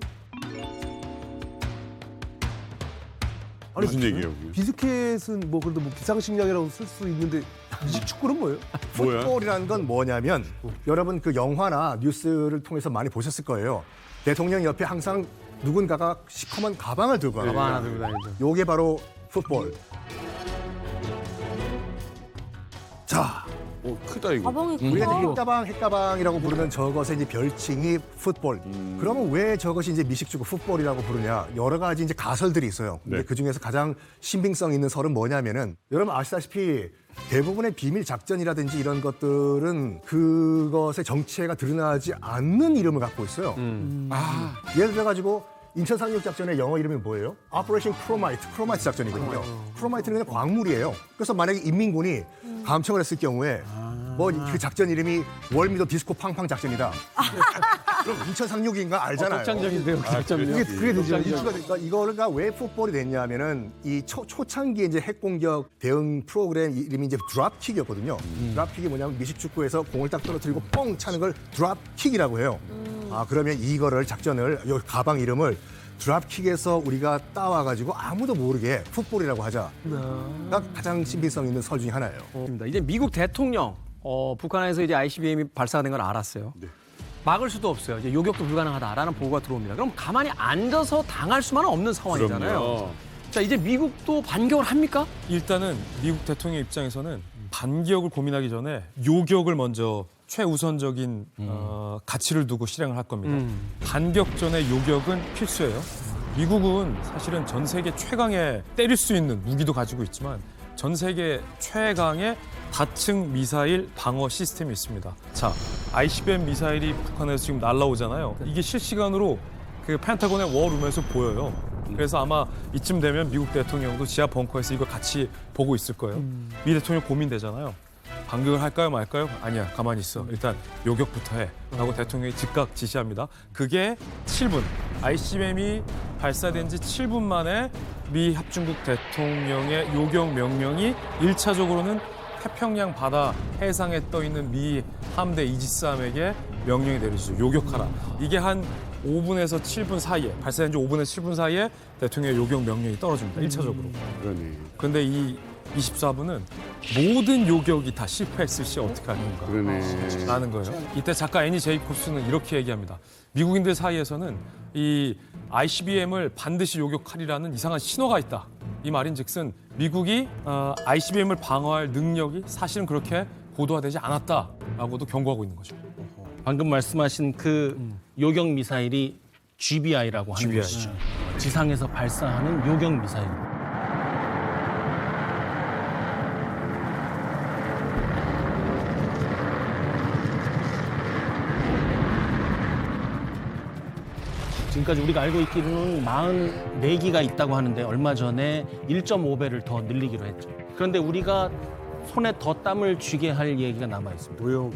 무슨 얘기예요? 비스켓은 뭐 그래도 뭐 비상식량이라고 쓸 수 있는데 미식 축구는 뭐예요? 뭐야? 풋볼이라는 건 뭐냐면 여러분 그 영화나 뉴스를 통해서 많이 보셨을 거예요. 대통령 옆에 항상 누군가가 시커먼 가방을 들고 가요. 가방 하나 들고 다니죠. 요게 바로 풋볼. 자, 크다 이거. 우리가 핵가방이라고 부르는 저것의 이제 별칭이 풋볼. 그러면 왜 저것이 이제 미식축구 풋볼이라고 부르냐? 여러 가지 이제 가설들이 있어요. 근데 네. 그 중에서 가장 신빙성 있는 설은 뭐냐면은 여러분 아시다시피 대부분의 비밀 작전이라든지 이런 것들은 그것의 정체가 드러나지 않는 이름을 갖고 있어요. 예를 들어 가지고 인천 상륙 작전의 영어 이름이 뭐예요? 오퍼레이션 크로마이트 작전이거든요. 크로마이트는 그냥 광물이에요. 그래서 만약에 인민군이 감청을 했을 경우에 뭐 그 작전 이름이 월미도 디스코 팡팡 작전이다. 그럼 인천 상륙인가 알잖아요. 독창적인데요, 작전이요. 그게 되죠. 그러니까 이거가 왜 풋볼이 됐냐면은 이 초창기에 이제 핵 공격 대응 프로그램 이름이 이제 드랍킥이었거든요. 드랍킥이 뭐냐면 미식 축구에서 공을 딱 떨어뜨리고 뻥 차는 걸 드랍킥이라고 해요. 아 그러면 이거를 작전을 이 가방 이름을 드랍킥에서 우리가 따와가지고 아무도 모르게 풋볼이라고 하자가 가장 신빙성 있는 설 중에 하나예요. 이제 미국 대통령 북한에서 이제 ICBM이 발사된 걸 알았어요. 막을 수도 없어요. 이제 요격도 불가능하다라는 보고가 들어옵니다. 그럼 가만히 앉아서 당할 수만은 없는 상황이잖아요. 그럼요. 자, 이제 미국도 반격을 합니까? 일단은 미국 대통령 입장에서는 반격을 고민하기 전에 요격을 먼저 최우선적인 가치를 두고 실행을 할 겁니다. 반격 전에 요격은 필수예요. 미국은 사실은 전 세계 최강의 때릴 수 있는 무기도 가지고 있지만 전 세계 최강의 다층 미사일 방어 시스템이 있습니다. 자, ICBM 미사일이 북한에서 지금 날라오잖아요. 이게 실시간으로 그 펜타곤의 워룸에서 보여요. 그래서 아마 이쯤 되면 미국 대통령도 지하 벙커에서 이거 같이 보고 있을 거예요. 미 대통령 고민되잖아요. 반격을 할까요 말까요? 아니야, 가만히 있어. 일단 요격부터 해. 라고 대통령이 즉각 지시합니다. 그게 7분. ICBM이 발사된 지 7분 만에 미 합중국 대통령의 요격 명령이 1차적으로는 태평양 바다 해상에 떠 있는 미 함대 이지스함에게 명령이 내려지죠. 요격하라. 이게 한 5분에서 7분 사이에, 발사된 지 5분에서 7분 사이에 대통령의 요격 명령이 떨어집니다. 1차적으로. 그런데 이 24분은 모든 요격이 다 실패했을 시 어떻게 할 건가 라는 거예요. 이때 작가 애니 제이콥스는 이렇게 얘기합니다. 미국인들 사이에서는 이 ICBM을 반드시 요격하리라는 이상한 신호가 있다. 이 말인즉슨 미국이 ICBM을 방어할 능력이 사실은 그렇게 고도화되지 않았다라고도 경고하고 있는 거죠. 방금 말씀하신 그 요격 미사일이 GBI라고 하는 것이죠. 지상에서 발사하는 요격 미사일. 지금까지 우리가 알고 있기로는 44기가 있다고 하는데 얼마 전에 1.5배를 더 늘리기로 했죠. 그런데 우리가 손에 더 땀을 쥐게 할 얘기가 남아 있습니다. 왜요?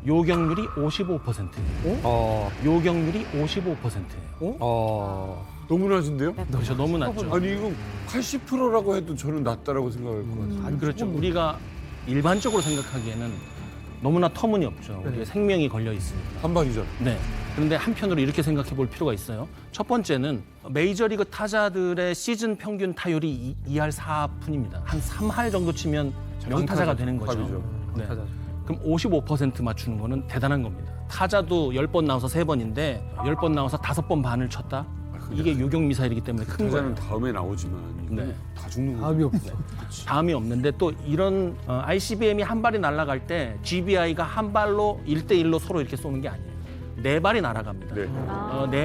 요격률이 55%예요. 요격률이 55%예요. 너무 낮은데요? 그렇죠, 너무 낮죠. 아니 이거 80%라고 해도 저는 낮다라고 생각할 것 같아요. 아니, 그렇죠. 우리가 일반적으로 생각하기에는 너무나 터무니없죠. 우리의 생명이 걸려 있으니까. 한방이죠. 네. 그런데 한편으로 이렇게 생각해 볼 필요가 있어요. 첫 번째는 메이저리그 타자들의 시즌 평균 타율이 2할 4푼입니다. 한 3할 정도 치면 명타자가 되는 거죠. 탑이죠. 네. 그럼 55% 맞추는 거는 대단한 겁니다. 타자도 10번 나와서 3번인데 10번 나와서 5번 반을 쳤다? 이게 요격 미사일이기 때문에 큰 거예요. 타자는 다음에 나오지만 이건 다 죽는 거예요. 다음이 없어. 다음이 없는데 또 이런 ICBM이 한 발이 날아갈 때 GBI가 한 발로 1대1로 서로 이렇게 쏘는 게 아니에요. 4발이 날아갑니다. 네.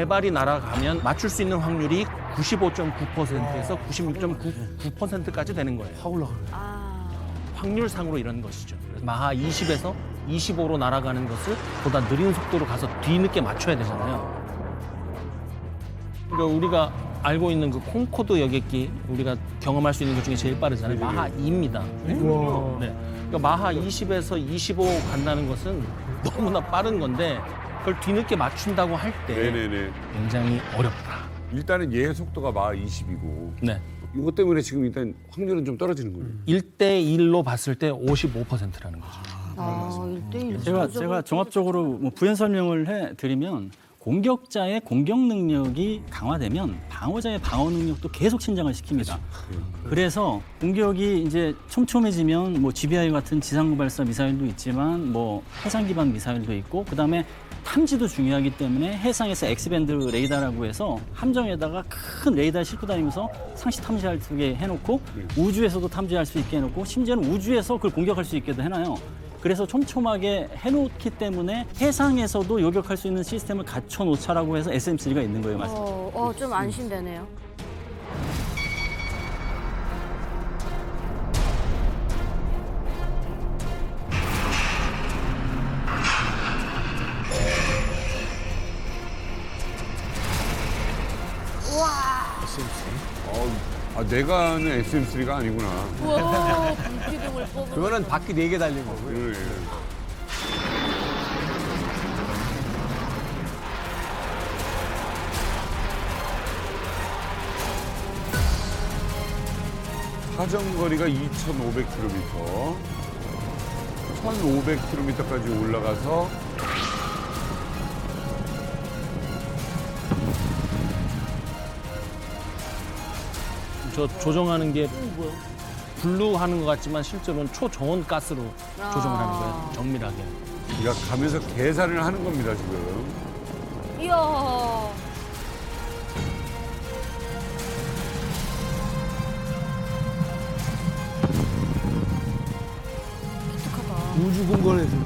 4발이 날아가면 맞출 수 있는 확률이 95.9%에서 96.9%까지 되는 거예요. 확률상으로 이런 것이죠. 그래서 마하 20에서 25로 날아가는 것을 보다 느린 속도로 가서 뒤늦게 맞춰야 되잖아요. 그러니까 우리가 알고 있는 그 콩코드 여객기 우리가 경험할 수 있는 것 중에 제일 빠르잖아요. 마하 2입니다. 네. 그러니까 마하 20에서 25 간다는 것은 너무나 빠른 건데 그걸 뒤늦게 맞춘다고 할 때 굉장히 어렵다. 일단은 얘 속도가 마하 20이고 네. 이것 때문에 지금 일단 확률은 좀 떨어지는 거예요. 1대1로 봤을 때 55%라는 거죠. 아, 1대1. 제가 종합적으로 뭐 부연 설명을 해드리면 공격자의 공격 능력이 강화되면 방어자의 방어 능력도 계속 신장을 시킵니다. 그래서 공격이 이제 촘촘해지면 뭐 GBI 같은 지상구 발사 미사일도 있지만 뭐 해상 기반 미사일도 있고 그다음에 탐지도 중요하기 때문에 해상에서 X밴드 레이더라고 해서 함정에다가 큰 레이더 싣고 다니면서 상시 탐지할 수 있게 해놓고 우주에서도 탐지할 수 있게 해놓고 심지어는 우주에서 그걸 공격할 수 있게도 해놔요. 그래서 촘촘하게 해놓기 때문에 해상에서도 요격할 수 있는 시스템을 갖춰놓자라고 해서 SM-3가 있는 거예요. 말씀. 좀 안심되네요. 아, 내가 아는 SM3가 아니구나. 우와, 불기둥을 뽑은. 그거는 바퀴 4개 달린 거고요. 사정거리가 2,500km, 1,500km까지 올라가서 저 조정하는 게 블루 하는 것 같지만 실제로는 초저온 가스로 조정을 하는 거예요. 정밀하게. 우리가 가면서 계산을 하는 겁니다, 지금. 이야. 우주 공간에서.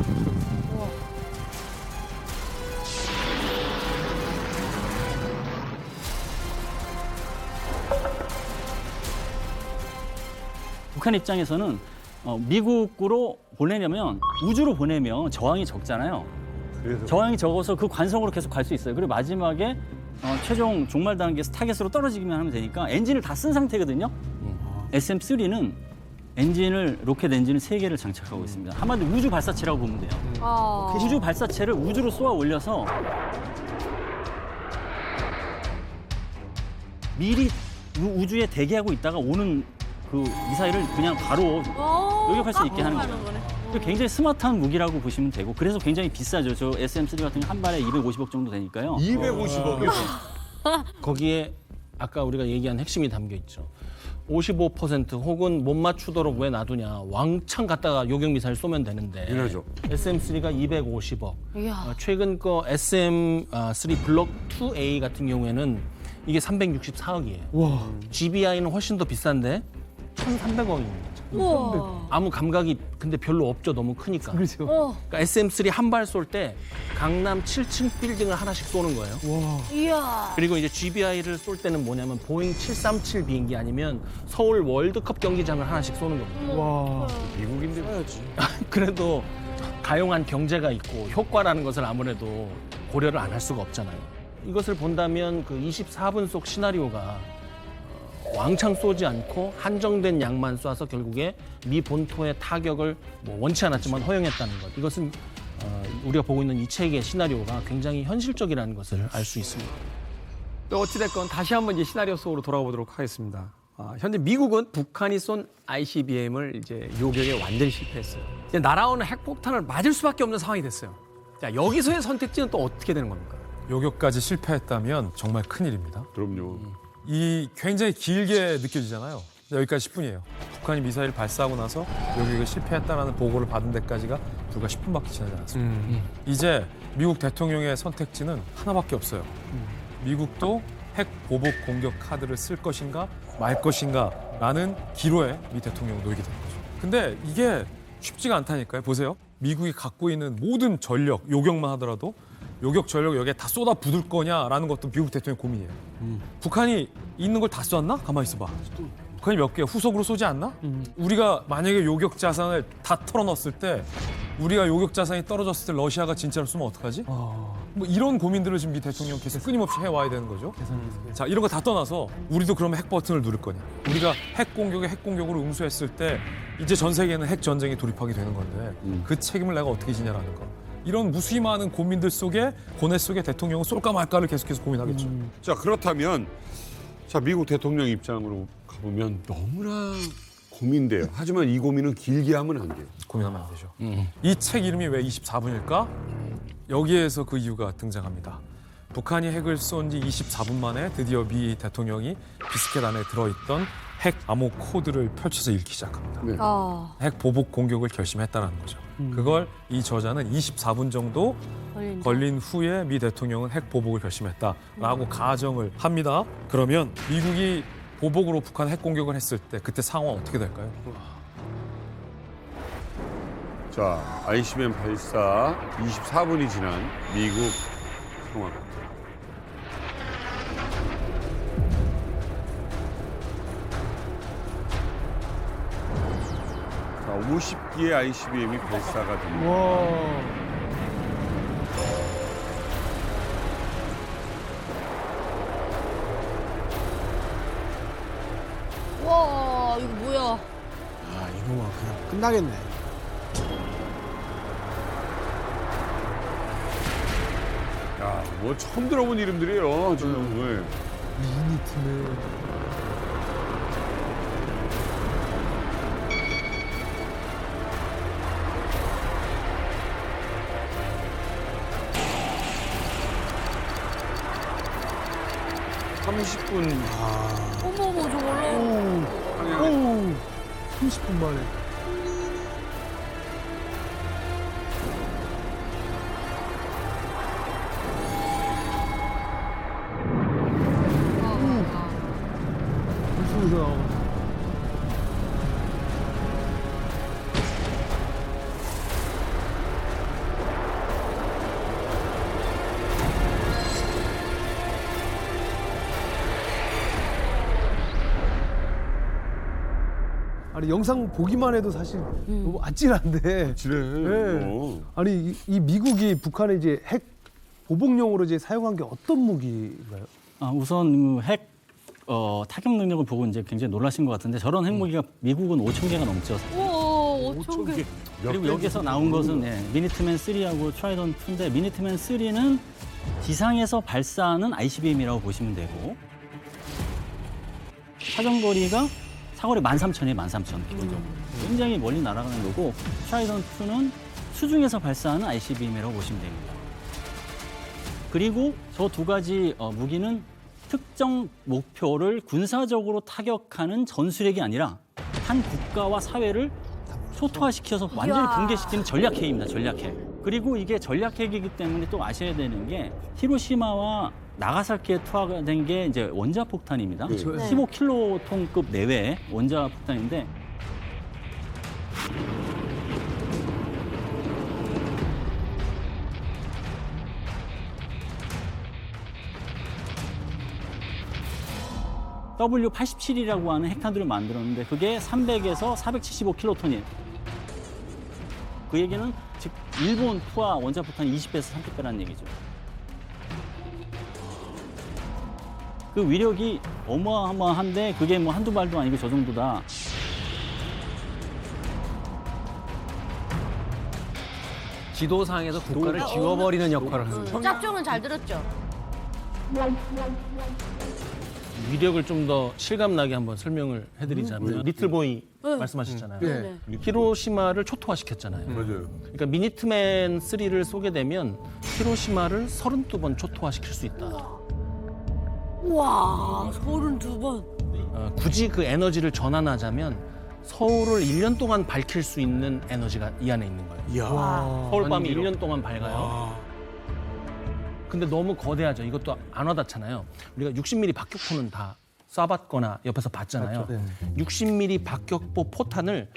북한 입장에서는 미국으로 보내려면 우주로 보내면 저항이 적잖아요. 저항이 적어서 그 관성으로 계속 갈 수 있어요. 그리고 마지막에 최종 종말 단계에서 타겟으로 떨어지기만 하면 되니까 엔진을 다 쓴 상태거든요. SM-3는 로켓 엔진을 3개를 장착하고 있습니다. 한마디로 우주 발사체라고 보면 돼요. 우주 발사체를 우주로 쏘아 올려서 미리 우주에 대기하고 있다가 오는 그 미사일을 그냥 바로 요격할 수 있게 하는 거예요. 굉장히 스마트한 무기라고 보시면 되고 그래서 굉장히 비싸죠. 저 SM-3 같은 게 한 발에 250억 정도 되니까요. 250억이요? 거기에 아까 우리가 얘기한 핵심이 담겨 있죠. 55% 혹은 못 맞추도록 왜 놔두냐. 왕창 갖다가 요격 미사일 쏘면 되는데. 당연하죠. SM-3가 250억. 이야. 최근 거 SM-3 블록 2A 같은 경우에는 이게 364억이에요. 와. GBI는 훨씬 더 비싼데 1,300억입니다. 우와. 아무 감각이 근데 별로 없죠. 너무 크니까. 그렇죠. 그러니까 SM-3 한 발 쏠 때 강남 7층 빌딩을 하나씩 쏘는 거예요. 와. 이야. 그리고 이제 GBI를 쏠 때는 뭐냐면 보잉 737 비행기 아니면 서울 월드컵 경기장을 하나씩 쏘는 겁니다. 와. 미국인데 써야지. 그래도 가용한 경제가 있고 효과라는 것을 아무래도 고려를 안 할 수가 없잖아요. 이것을 본다면 그 24분 속 시나리오가 왕창 쏘지 않고 한정된 양만 쏴서 결국에 미 본토의 타격을 뭐 원치 않았지만 허용했다는 것. 이것은 우리가 보고 있는 이 책의 시나리오가 굉장히 현실적이라는 것을 알 수 있습니다. 또 어찌됐건 다시 한번 이제 시나리오 속으로 돌아가 보도록 하겠습니다. 현재 미국은 북한이 쏜 ICBM을 이제 요격에 완전히 실패했어요. 이제 날아오는 핵폭탄을 맞을 수밖에 없는 상황이 됐어요. 자, 여기서의 선택지는 또 어떻게 되는 겁니까? 요격까지 실패했다면 정말 큰일입니다. 그럼요. 이 굉장히 길게 느껴지잖아요. 여기까지 10분이에요. 북한이 미사일 발사하고 나서 여기가 실패했다라는 보고를 받은 데까지가 불과 10분밖에 지나지 않았습니다. 이제 미국 대통령의 선택지는 하나밖에 없어요. 미국도 핵 보복 공격 카드를 쓸 것인가 말 것인가라는 기로에 미 대통령이 놓이게 된 거죠. 근데 이게 쉽지가 않다니까요. 보세요. 미국이 갖고 있는 모든 전력, 요격만 하더라도 요격 전력 여기에 다 쏟아 붓을 거냐라는 것도 미국 대통령 고민이에요. 북한이 있는 걸 다 쐈나? 가만히 있어봐. 북한이 몇 개야? 후속으로 쏘지 않나? 우리가 만약에 요격 자산을 다 털어넣었을 때 우리가 요격 자산이 떨어졌을 때 러시아가 진짜로 쏘면 어떡하지? 뭐 이런 고민들을 지금 미 대통령 계속 끊임없이 해와야 되는 거죠. 자, 이런 거 다 떠나서 우리도 그러면 핵 버튼을 누를 거냐? 우리가 핵 공격으로 응수했을 때 이제 전 세계는 핵 전쟁에 돌입하게 되는 건데 그 책임을 내가 어떻게 지냐라는 거. 이런 무수히 많은 고민들 속에 고뇌 속에 대통령은 쏠까 말까를 계속해서 고민하겠죠. 자, 그렇다면 자, 미국 대통령 입장으로 가보면 너무나 고민돼요. 하지만 이 고민은 길게 하면 안 돼요. 고민하면 안 되죠. 이 책 이름이 왜 24분일까? 여기에서 그 이유가 등장합니다. 북한이 핵을 쏜 지 24분 만에 드디어 미 대통령이 비스켓 안에 들어있던 핵 암호 코드를 펼쳐서 읽기 시작합니다. 네. 핵 보복 공격을 결심했다는 거죠. 그걸 이 저자는 24분 정도 걸린 후에 미 대통령은 핵 보복을 결심했다라고 가정을 합니다. 그러면 미국이 보복으로 북한 핵 공격을 했을 때 그때 상황은 어떻게 될까요? 자, ICBM 발사 24분이 지난 미국 상황. 자, 50기의 ICBM이 발사가 됩니다. 와, 이거 뭐야? 아, 이거 막 그냥 끝나겠네. 야, 뭐 처음 들어본 이름들이에요, 지금. 미니트맨. 어머, 저걸로. 오, 30분 만에. 불소리가 나오고. 아니 영상 보기만 해도 사실 너무 아찔한데. 네. 아니 이 미국이 북한에 이제 핵 보복용으로 이제 사용한 게 어떤 무기인가요? 우선 핵 타격 능력을 보고 이제 굉장히 놀라신 것 같은데 저런 핵무기가 미국은 5,000개가 넘죠. 오, 5,000개. 그리고 여기서 나온 것은 미니트맨 3하고 트라이던 2인데 미니트맨 3는 지상에서 발사하는 ICBM이라고 보시면 되고 사정거리가 사거리 13,000이에요. 13,000 기본적으로. 굉장히 멀리 날아가는 거고 트라이던 2는 수중에서 발사하는 ICBM이라고 보시면 됩니다. 그리고 저 두 가지 무기는 특정 목표를 군사적으로 타격하는 전술핵이 아니라 한 국가와 사회를 초토화시켜서 완전히 붕괴시키는 전략핵입니다. 전략핵. 그리고 이게 전략핵이기 때문에 또 아셔야 되는 게 히로시마와 나가사키에 투하가 된 게 이제 원자폭탄입니다. 15킬로톤급 내외의 원자폭탄인데 W87이라고 하는 핵탄두를 만들었는데 그게 300에서 475킬로톤이에요. 그 얘기는 즉 일본 투하 원자폭탄이 20배에서 30배라는 얘기죠. 그 위력이 어마어마한데 그게 뭐 한두 발도 아니고 저 정도다. 지도상에서 국가를 지워버리는 역할을 하는 거죠. 짭정은 잘 들었죠? 위력을 좀 더 실감나게 한번 설명을 해드리자면 리틀보이 말씀하셨잖아요. 네. 히로시마를 초토화시켰잖아요. 맞아요. 그러니까 미니트맨 3를 쏘게 되면 히로시마를 32번 초토화시킬 수 있다. 와, 32번. 굳이 그 에너지를 전환하자면 서울을 1년 동안 밝힐 수 있는 에너지가 이 안에 있는 거예요. 이야. 서울 밤이 1년 동안 밝아요. 근데 너무 거대하죠. 이것도 안 와닿잖아요. 우리가 60mm 박격포는 다 쏴봤거나 옆에서 봤잖아요. 60mm 박격포 포탄을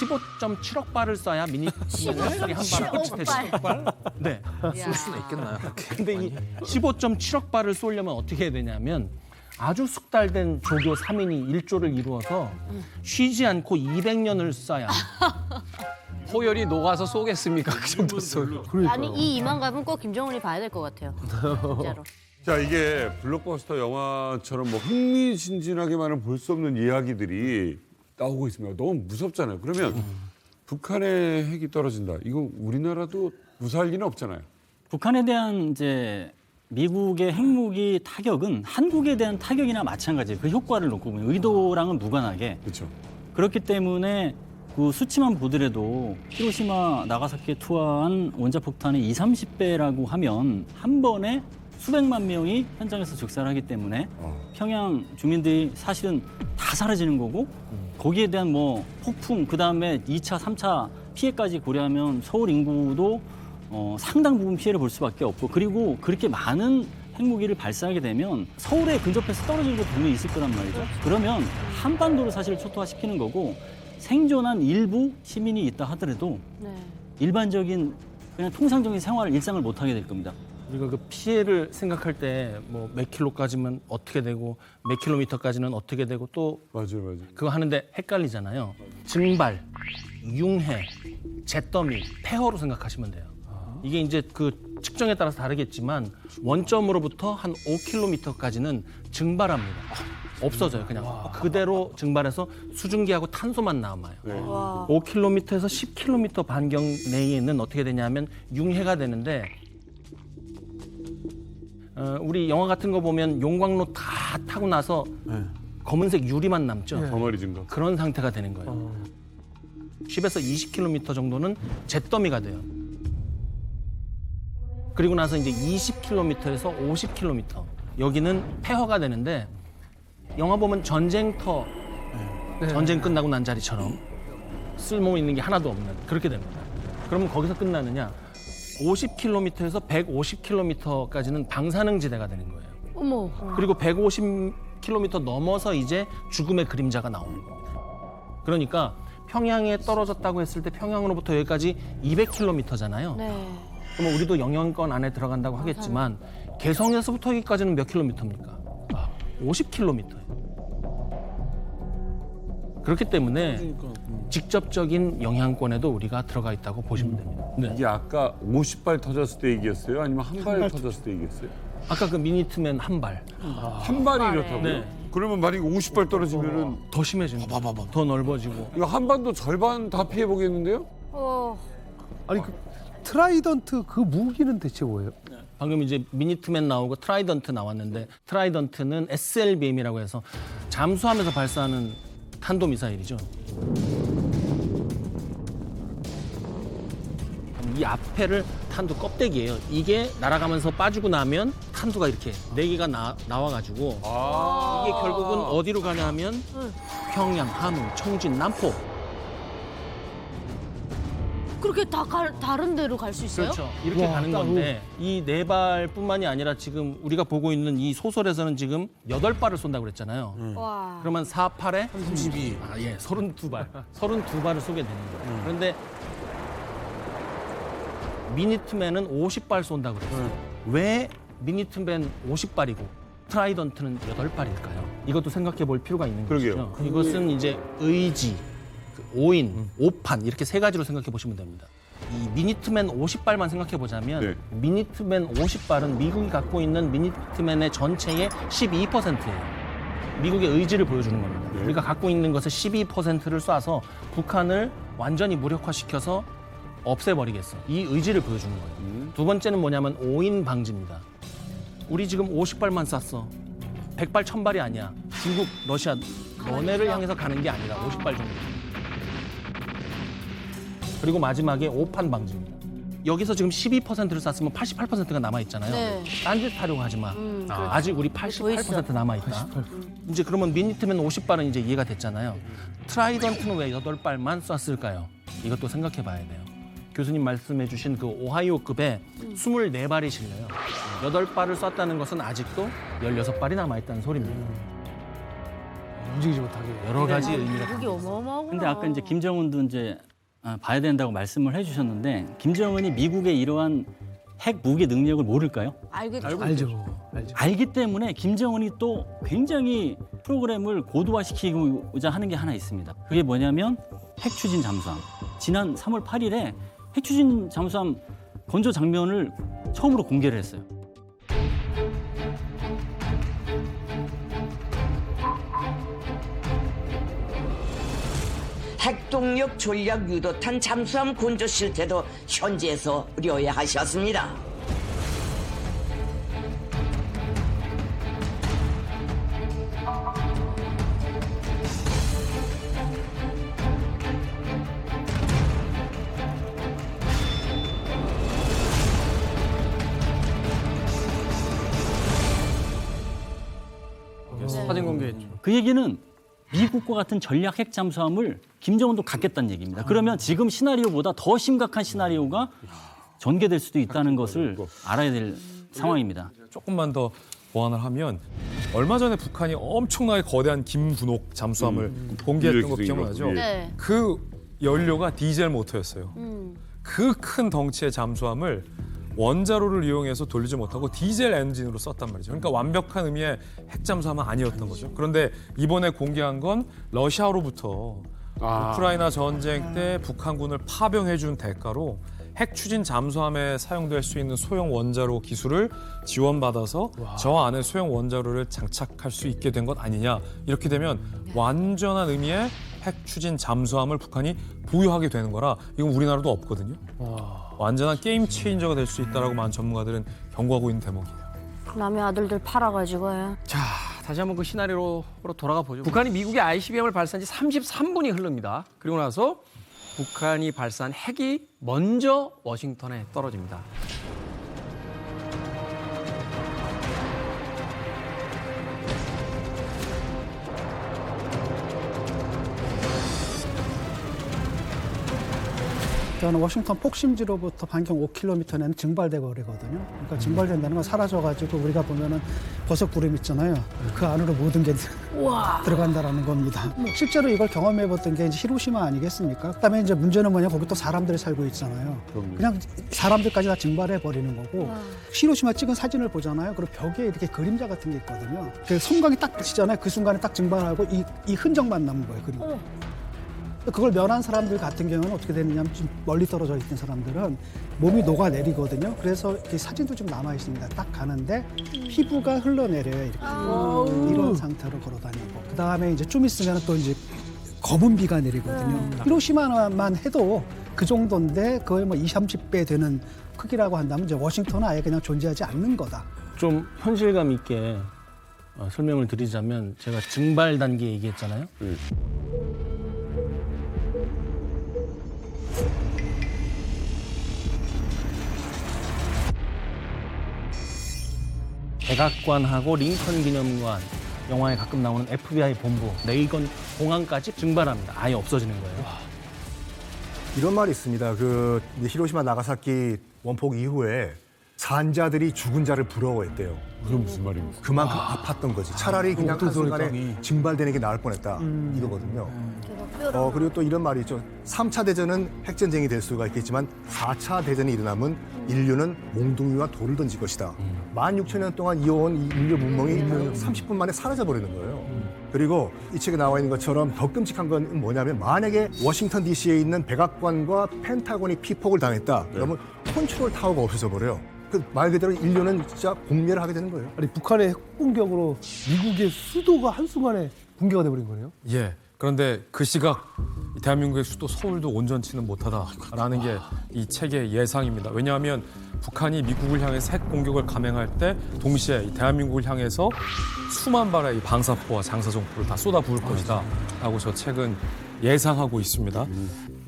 15.7억 발을 쏴야 미니트맨이 한 발을 꽂히대. 10억 발? 네. 쏠 수는 있겠나요? 근데 이 15.7억 발을 쏘려면 어떻게 해야 되냐면 아주 숙달된 조교 3인이 1조를 이루어서 쉬지 않고 200년을 쏴야 호열이 녹아서 쏘겠습니까? 그 정도 쏘. 아니 이 이만감은 꼭 김정은이 봐야 될 것 같아요. 진짜로. 자, 이게 블록버스터 영화처럼 뭐 흥미진진하게만은 볼 수 없는 이야기들이 나오고 있습니다. 너무 무섭잖아요. 그러면 북한의 핵이 떨어진다. 이거 우리나라도 무사할 리는 없잖아요. 북한에 대한 이제 미국의 핵무기 타격은 한국에 대한 타격이나 마찬가지예요. 그 효과를 놓고 보면 의도랑은 무관하게. 그렇죠. 그렇기 때문에 그 수치만 보더라도 히로시마, 나가사키에 투하한 원자폭탄의 20-30배라고 하면 한 번에 수백만 명이 현장에서 즉사하기 때문에 평양 주민들이 사실은 다 사라지는 거고 거기에 대한 뭐 폭풍, 그다음에 2차, 3차 피해까지 고려하면 서울 인구도 상당 부분 피해를 볼 수밖에 없고 그리고 그렇게 많은 핵무기를 발사하게 되면 서울에 근접해서 떨어지는 것도 분명히 있을 거란 말이죠. 그러면 한반도를 사실 초토화시키는 거고 생존한 일부 시민이 있다 하더라도 일반적인 그냥 통상적인 생활, 일상을 못하게 될 겁니다. 우리가 그 피해를 생각할 때 뭐 몇 킬로까지면 어떻게 되고 몇 킬로미터까지는 어떻게 되고 또 맞아요. 그거 하는데 헷갈리잖아요. 증발, 융해, 잿더미, 폐허로 생각하시면 돼요. 이게 이제 그 측정에 따라서 다르겠지만 원점으로부터 한 5킬로미터까지는 증발합니다. 없어져요. 그냥 그대로 증발해서 수증기하고 탄소만 남아요. 5킬로미터에서 10킬로미터 반경 내에는 어떻게 되냐면 융해가 되는데 우리 영화 같은 거 보면 용광로 다 타고 나서 검은색 유리만 남죠. 덩어리 증거. 그런 상태가 되는 거예요. 10에서 20km 정도는 잿더미가 돼요. 그리고 나서 이제 20km에서 50km 여기는 폐허가 되는데 영화 보면 전쟁터 전쟁 끝나고 난 자리처럼 쓸모 있는 게 하나도 없는 그렇게 됩니다. 그러면 거기서 끝나느냐? 50km에서 150km까지는 방사능지대가 되는 거예요. 어머. 그리고 150km 넘어서 이제 죽음의 그림자가 나오는 겁니다. 그러니까 평양에 떨어졌다고 했을 때 평양으로부터 여기까지 200km잖아요. 네. 그러면 우리도 영향권 안에 들어간다고 하겠지만 개성에서부터 여기까지는 몇 킬로미터입니까? 50km예요. 그렇기 때문에 직접적인 영향권에도 우리가 들어가 있다고 보시면 됩니다. 이게 아까 50발 터졌을 때 얘기였어요? 아니면 한 발 터졌을 때 얘기했어요? 아까 그 미니트맨 한 발. 한 발이 이렇다고요? 네. 그러면 만약에 50발 떨어지면은 더 심해지는 더 넓어지고. 이거 한반도 절반 다 피해 보겠는데요? 아니 그 트라이던트 그 무기는 대체 뭐예요? 방금 이제 미니트맨 나오고 트라이던트 나왔는데 트라이던트는 SLBM이라고 해서 잠수하면서 발사하는 탄도미사일이죠. 이 앞에를 탄두 껍데기예요. 이게 날아가면서 빠지고 나면 탄두가 이렇게 4개가 나와가지고 이게 결국은 어디로 가냐면 평양, 함흥, 청진, 남포. 그렇게 다 다른 데로 갈 수 있어요? 그렇죠. 이렇게 가는 건데 이 4발뿐만이 아니라 지금 우리가 보고 있는 이 소설에서는 지금 8발을 쏜다고 그랬잖아요. 와. 그러면 4, 8에 32. 32발. 32발을 쏘게 되는 거예요. 그런데 미니트맨은 50발 쏜다고 그랬어요. 왜 미니트맨 50발이고 트라이던트는 8발일까요? 이것도 생각해 볼 필요가 있는 거죠. 이것은 이제 의지, 5인, 5판 이렇게 3가지로 생각해 보시면 됩니다. 이 미니트맨 50발만 생각해 보자면 미니트맨 50발은 미국이 갖고 있는 미니트맨의 전체의 12%예요. 미국의 의지를 보여주는 겁니다. 우리가 갖고 있는 것의 12%를 쏴서 북한을 완전히 무력화시켜서 없애버리겠어. 이 의지를 보여주는 거예요. 두 번째는 뭐냐면 5인 방지입니다. 우리 지금 50발만 쐈어. 100발, 1000발이 아니야. 중국, 러시아, 너네를 향해서 가는 게 아니라 50발 정도. 그리고 마지막에 5판 방지입니다. 여기서 지금 12%를 쐈으면 88%가 남아 있잖아요. 네. 딴짓 하려고 하지 마. 그렇죠. 아직 우리 88% 남아 있다. 이제 그러면 미니트면 50발은 이제 이해가 됐잖아요. 트라이던트는 왜 8발만 쐈을까요? 이것도 생각해 봐야 돼요. 교수님 말씀해 주신 그 오하이오급에 24발이 실려요. 8발을 쐈다는 것은 아직도 16발이 남아 있다는 소리입니다. 움직이지 못하게 여러 가지 의미가 미국이 어마어마하구나. 근데 아까 이제 김정은도 이제 봐야 된다고 말씀을 해주셨는데 김정은이 미국의 이러한 핵 무기 능력을 모를까요? 알겠죠. 알기 때문에 김정은이 또 굉장히 프로그램을 고도화시키고자 하는 게 하나 있습니다. 그게 뭐냐면 핵 추진 잠수함. 지난 3월 8일에 핵 추진 잠수함 건조 장면을 처음으로 공개를 했어요. 핵동력 전략 유도탄 잠수함 건조 실태도 현지에서 의뢰하셨습니다. 사진 공개했죠. 그 얘기는 미국과 같은 전략 핵 잠수함을 김정은도 갖겠다는 얘기입니다. 그러면 지금 시나리오보다 더 심각한 시나리오가 전개될 수도 있다는 것을 알아야 될 상황입니다. 조금만 더 보완을 하면 얼마 전에 북한이 엄청나게 거대한 김분옥 잠수함을 공개했던 거 기억나죠? 네. 그 연료가 디젤 모터였어요. 그 큰 덩치의 잠수함을 원자로를 이용해서 돌리지 못하고 디젤 엔진으로 썼단 말이죠. 그러니까 완벽한 의미의 핵잠수함은 아니었던 거죠. 그런데 이번에 공개한 건 러시아로부터 우크라이나 전쟁 때 북한군을 파병해준 대가로 핵 추진 잠수함에 사용될 수 있는 소형 원자로 기술을 지원받아서 저 안에 소형 원자로를 장착할 수 있게 된 것 아니냐. 이렇게 되면 완전한 의미의 핵 추진 잠수함을 북한이 보유하게 되는 거라 이건 우리나라도 없거든요. 완전한 게임 체인저가 될 수 있다라고 많은 전문가들은 경고하고 있는 대목이에요. 남의 아들들 팔아가지고. 자, 다시 한번 그 시나리오로 돌아가 보죠. 북한이 미국의 ICBM을 발사한 지 33분이 흐릅니다. 그리고 나서 북한이 발사한 핵이 먼저 워싱턴에 떨어집니다. 저는 워싱턴 폭심지로부터 반경 5km 내는 증발대 거리거든요. 그러니까 증발된다는 건 사라져가지고 우리가 보면은 버섯 구름 있잖아요. 그 안으로 모든 게 들어간다라는 겁니다. 실제로 이걸 경험해봤던 게 이제 히로시마 아니겠습니까? 그다음에 이제 문제는 뭐냐, 거기 또 사람들이 살고 있잖아요. 그냥 사람들까지 다 증발해 버리는 거고. 히로시마 찍은 사진을 보잖아요. 그리고 벽에 이렇게 그림자 같은 게 있거든요. 그 성광이 딱 비치잖아요. 그 순간에 딱 증발하고 이 흔적만 남은 거예요. 그리고. 그걸 면한 사람들 같은 경우는 어떻게 되느냐면 좀 멀리 떨어져 있는 사람들은 몸이 녹아내리거든요. 그래서 이렇게 사진도 좀 남아 있습니다. 딱 가는데 피부가 흘러내려요. 이렇게 이런 상태로 걸어다니고. 그 다음에 이제 좀 있으면 또 이제 검은 비가 내리거든요. 히로시마만 해도 그 정도인데 거의 뭐 20, 30배 되는 크기라고 한다면 이제 워싱턴은 아예 그냥 존재하지 않는 거다. 좀 현실감 있게 설명을 드리자면 제가 증발 단계 얘기했잖아요. 백악관하고 링컨 기념관, 영화에 가끔 나오는 FBI 본부, 레이건 공항까지 증발합니다. 아예 없어지는 거예요. 이런 말이 있습니다. 그 히로시마 나가사키 원폭 이후에 산자들이 죽은 자를 부러워했대요. 그건 무슨 말입니까? 그만큼 아팠던 거지. 차라리 그냥 한순간에 증발되는 게 나을 뻔했다. 이거거든요. 그리고 또 이런 말이 있죠. 3차 대전은 핵전쟁이 될 수가 있겠지만 4차 대전이 일어나면 인류는 몽둥이와 돌을 던질 것이다. 16,000년 동안 이어온 이 인류 문명이 30분 만에 사라져버리는 거예요. 그리고 이 책에 나와 있는 것처럼 더 끔찍한 건 뭐냐면 만약에 워싱턴 DC에 있는 백악관과 펜타곤이 피폭을 당했다. 그러면 컨트롤 타워가 없어져 버려요. 그 말 그대로 인류는 진짜 공멸을 하게 되는 거예요. 아니 북한의 핵 공격으로 미국의 수도가 한순간에 붕괴가 돼버린 거네요. 예. 그런데 그 시각 대한민국의 수도 서울도 온전치는 못하다라는 게 이 책의 예상입니다. 왜냐하면 북한이 미국을 향해서 핵 공격을 감행할 때 동시에 대한민국을 향해서 수만 발의 방사포와 장사정포를 다 쏟아부을 것이다 라고 저 책은 예상하고 있습니다.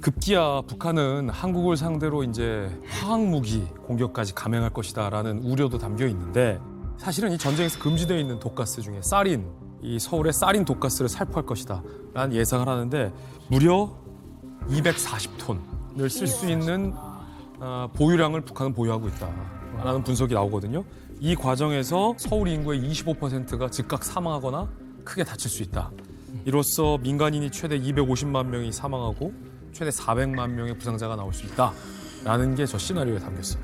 급기야 북한은 한국을 상대로 이제 화학무기 공격까지 감행할 것이다라는 우려도 담겨 있는데 사실은 이 전쟁에서 금지되어 있는 독가스 중에 사린, 이 서울의 사린 독가스를 살포할 것이다라는 예상을 하는데 무려 240톤을 쓸 수 있는 보유량을 북한은 보유하고 있다라는 분석이 나오거든요. 이 과정에서 서울 인구의 25%가 즉각 사망하거나 크게 다칠 수 있다. 이로써 민간인이 최대 250만 명이 사망하고 최대 400만 명의 부상자가 나올 수 있다라는 게 저 시나리오에 담겼어요.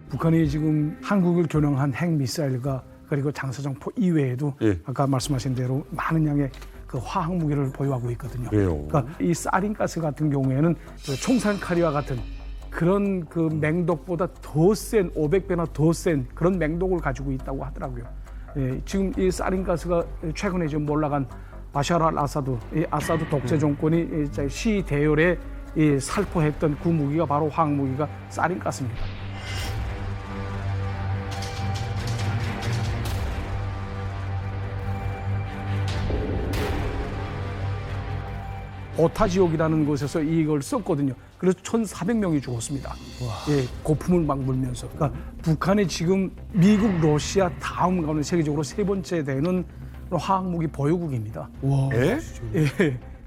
북한이 지금 한국을 겨냥한 핵미사일과 그리고 장사정포 이외에도 아까 말씀하신 대로 많은 양의 그 화학 무기를 보유하고 있거든요. 그러니까 이 사린가스 같은 경우에는 그 총산카리와 같은 그런 그 맹독보다 더 센 500배나 더 센 그런 맹독을 가지고 있다고 하더라고요. 지금 이 사린가스가 최근에 지금 올라간 바샤르 알 아사드, 이 아사드 독재 정권이 시 대열에 살포했던 그 무기가 바로 화학 무기가 사린가스입니다. 오타 지역이라는 곳에서 이걸 썼거든요. 그래서 1,400명이 죽었습니다. 고품을 막 물면서. 그러니까 북한이 지금 미국, 러시아 다음 가는 세계적으로 세 번째 되는 화학무기 보유국입니다.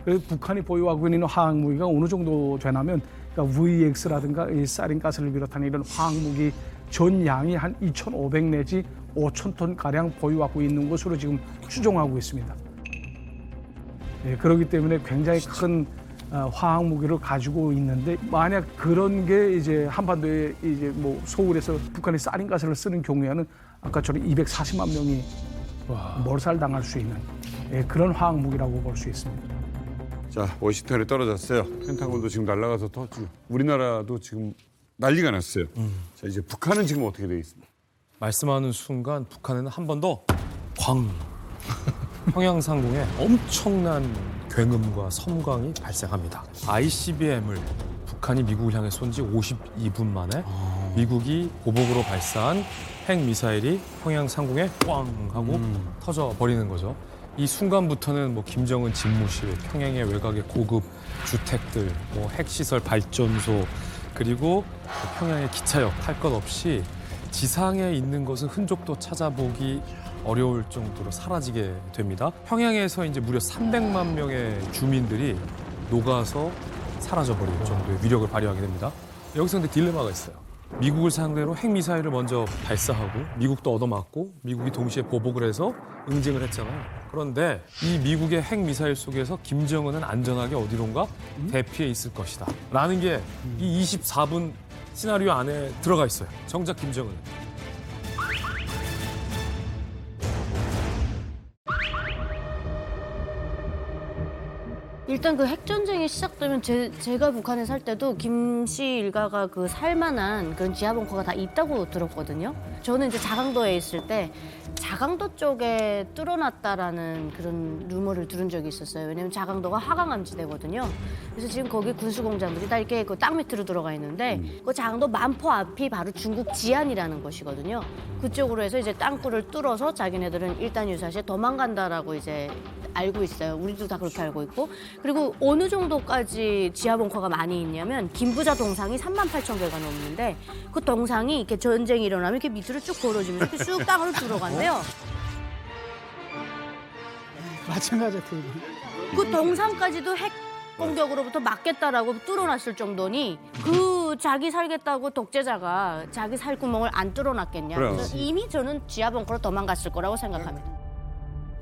그래서 북한이 보유하고 있는 화학무기가 어느 정도 되냐면 그러니까 VX라든가 이 사린가스를 비롯한 이런 화학무기 전 양이 한 2,500 내지 5,000톤 가량 보유하고 있는 것으로 지금 추정하고 있습니다. 그렇기 때문에 굉장히 큰 화학 무기를 가지고 있는데 만약 그런 게 이제 한반도에 이제 뭐 서울에서 북한이 사린가스를 쓰는 경우에는 아까처럼 240만 명이 몰살당할 수 있는 그런 화학 무기라고 볼 수 있습니다. 자, 워싱턴에 떨어졌어요. 펜타곤도 지금 날아가서 터지고 우리나라도 지금 난리가 났어요. 자, 이제 북한은 지금 어떻게 돼 있습니까? 말씀하는 순간 북한에는 한 번 더 평양 상공에 엄청난 굉음과 섬광이 발생합니다. ICBM을 북한이 미국을 향해 쏜 지 52분 만에 미국이 보복으로 발사한 핵미사일이 평양 상공에 꽝 하고 터져버리는 거죠. 이 순간부터는 뭐 김정은 집무실, 평양의 외곽의 고급 주택들, 뭐 핵시설 발전소, 그리고 평양의 기차역 할 것 없이 지상에 있는 것은 흔적도 찾아보기 어려울 정도로 사라지게 됩니다. 평양에서 이제 무려 300만 명의 주민들이 녹아서 사라져버릴 정도의 위력을 발휘하게 됩니다. 여기서 근데 딜레마가 있어요. 미국을 상대로 핵미사일을 먼저 발사하고 미국도 얻어맞고 미국이 동시에 보복을 해서 응징을 했잖아요. 그런데 이 미국의 핵미사일 속에서 김정은은 안전하게 어디론가 대피해 있을 것이다 라는 게 이 24분 시나리오 안에 들어가 있어요. 정작 김정은. 일단 그 핵전쟁이 시작되면 제가 북한에 살 때도 김씨 일가가 그 살만한 그런 지하 벙커가 다 있다고 들었거든요. 저는 이제 자강도에 있을 때 자강도 쪽에 뚫어놨다라는 그런 루머를 들은 적이 있었어요. 왜냐면 자강도가 화강암지대거든요. 그래서 지금 거기 군수공장들이 다 이렇게 그 땅 밑으로 들어가 있는데 그 자강도 만포 앞이 바로 중국 지안이라는 것이거든요. 그쪽으로 해서 이제 땅굴을 뚫어서 자기네들은 일단 유사시에 도망간다라고 이제 알고 있어요. 우리도 다 그렇게 알고 있고. 그리고 어느 정도까지 지하 벙커가 많이 있냐면 김부자 동상이 38,000개가 넘는데 그 동상이 이렇게 전쟁이 일어나면 이렇게 밑으로 쭉 걸어지면서 이렇게 쑥 땅으로 들어간대요. 마찬가지야. 그 동상까지도 핵 공격으로부터 막겠다라고 뚫어놨을 정도니 그 자기 살겠다고 독재자가 자기 살 구멍을 안 뚫어놨겠냐. 그래서 이미 저는 지하 벙커로 도망갔을 거라고 생각합니다.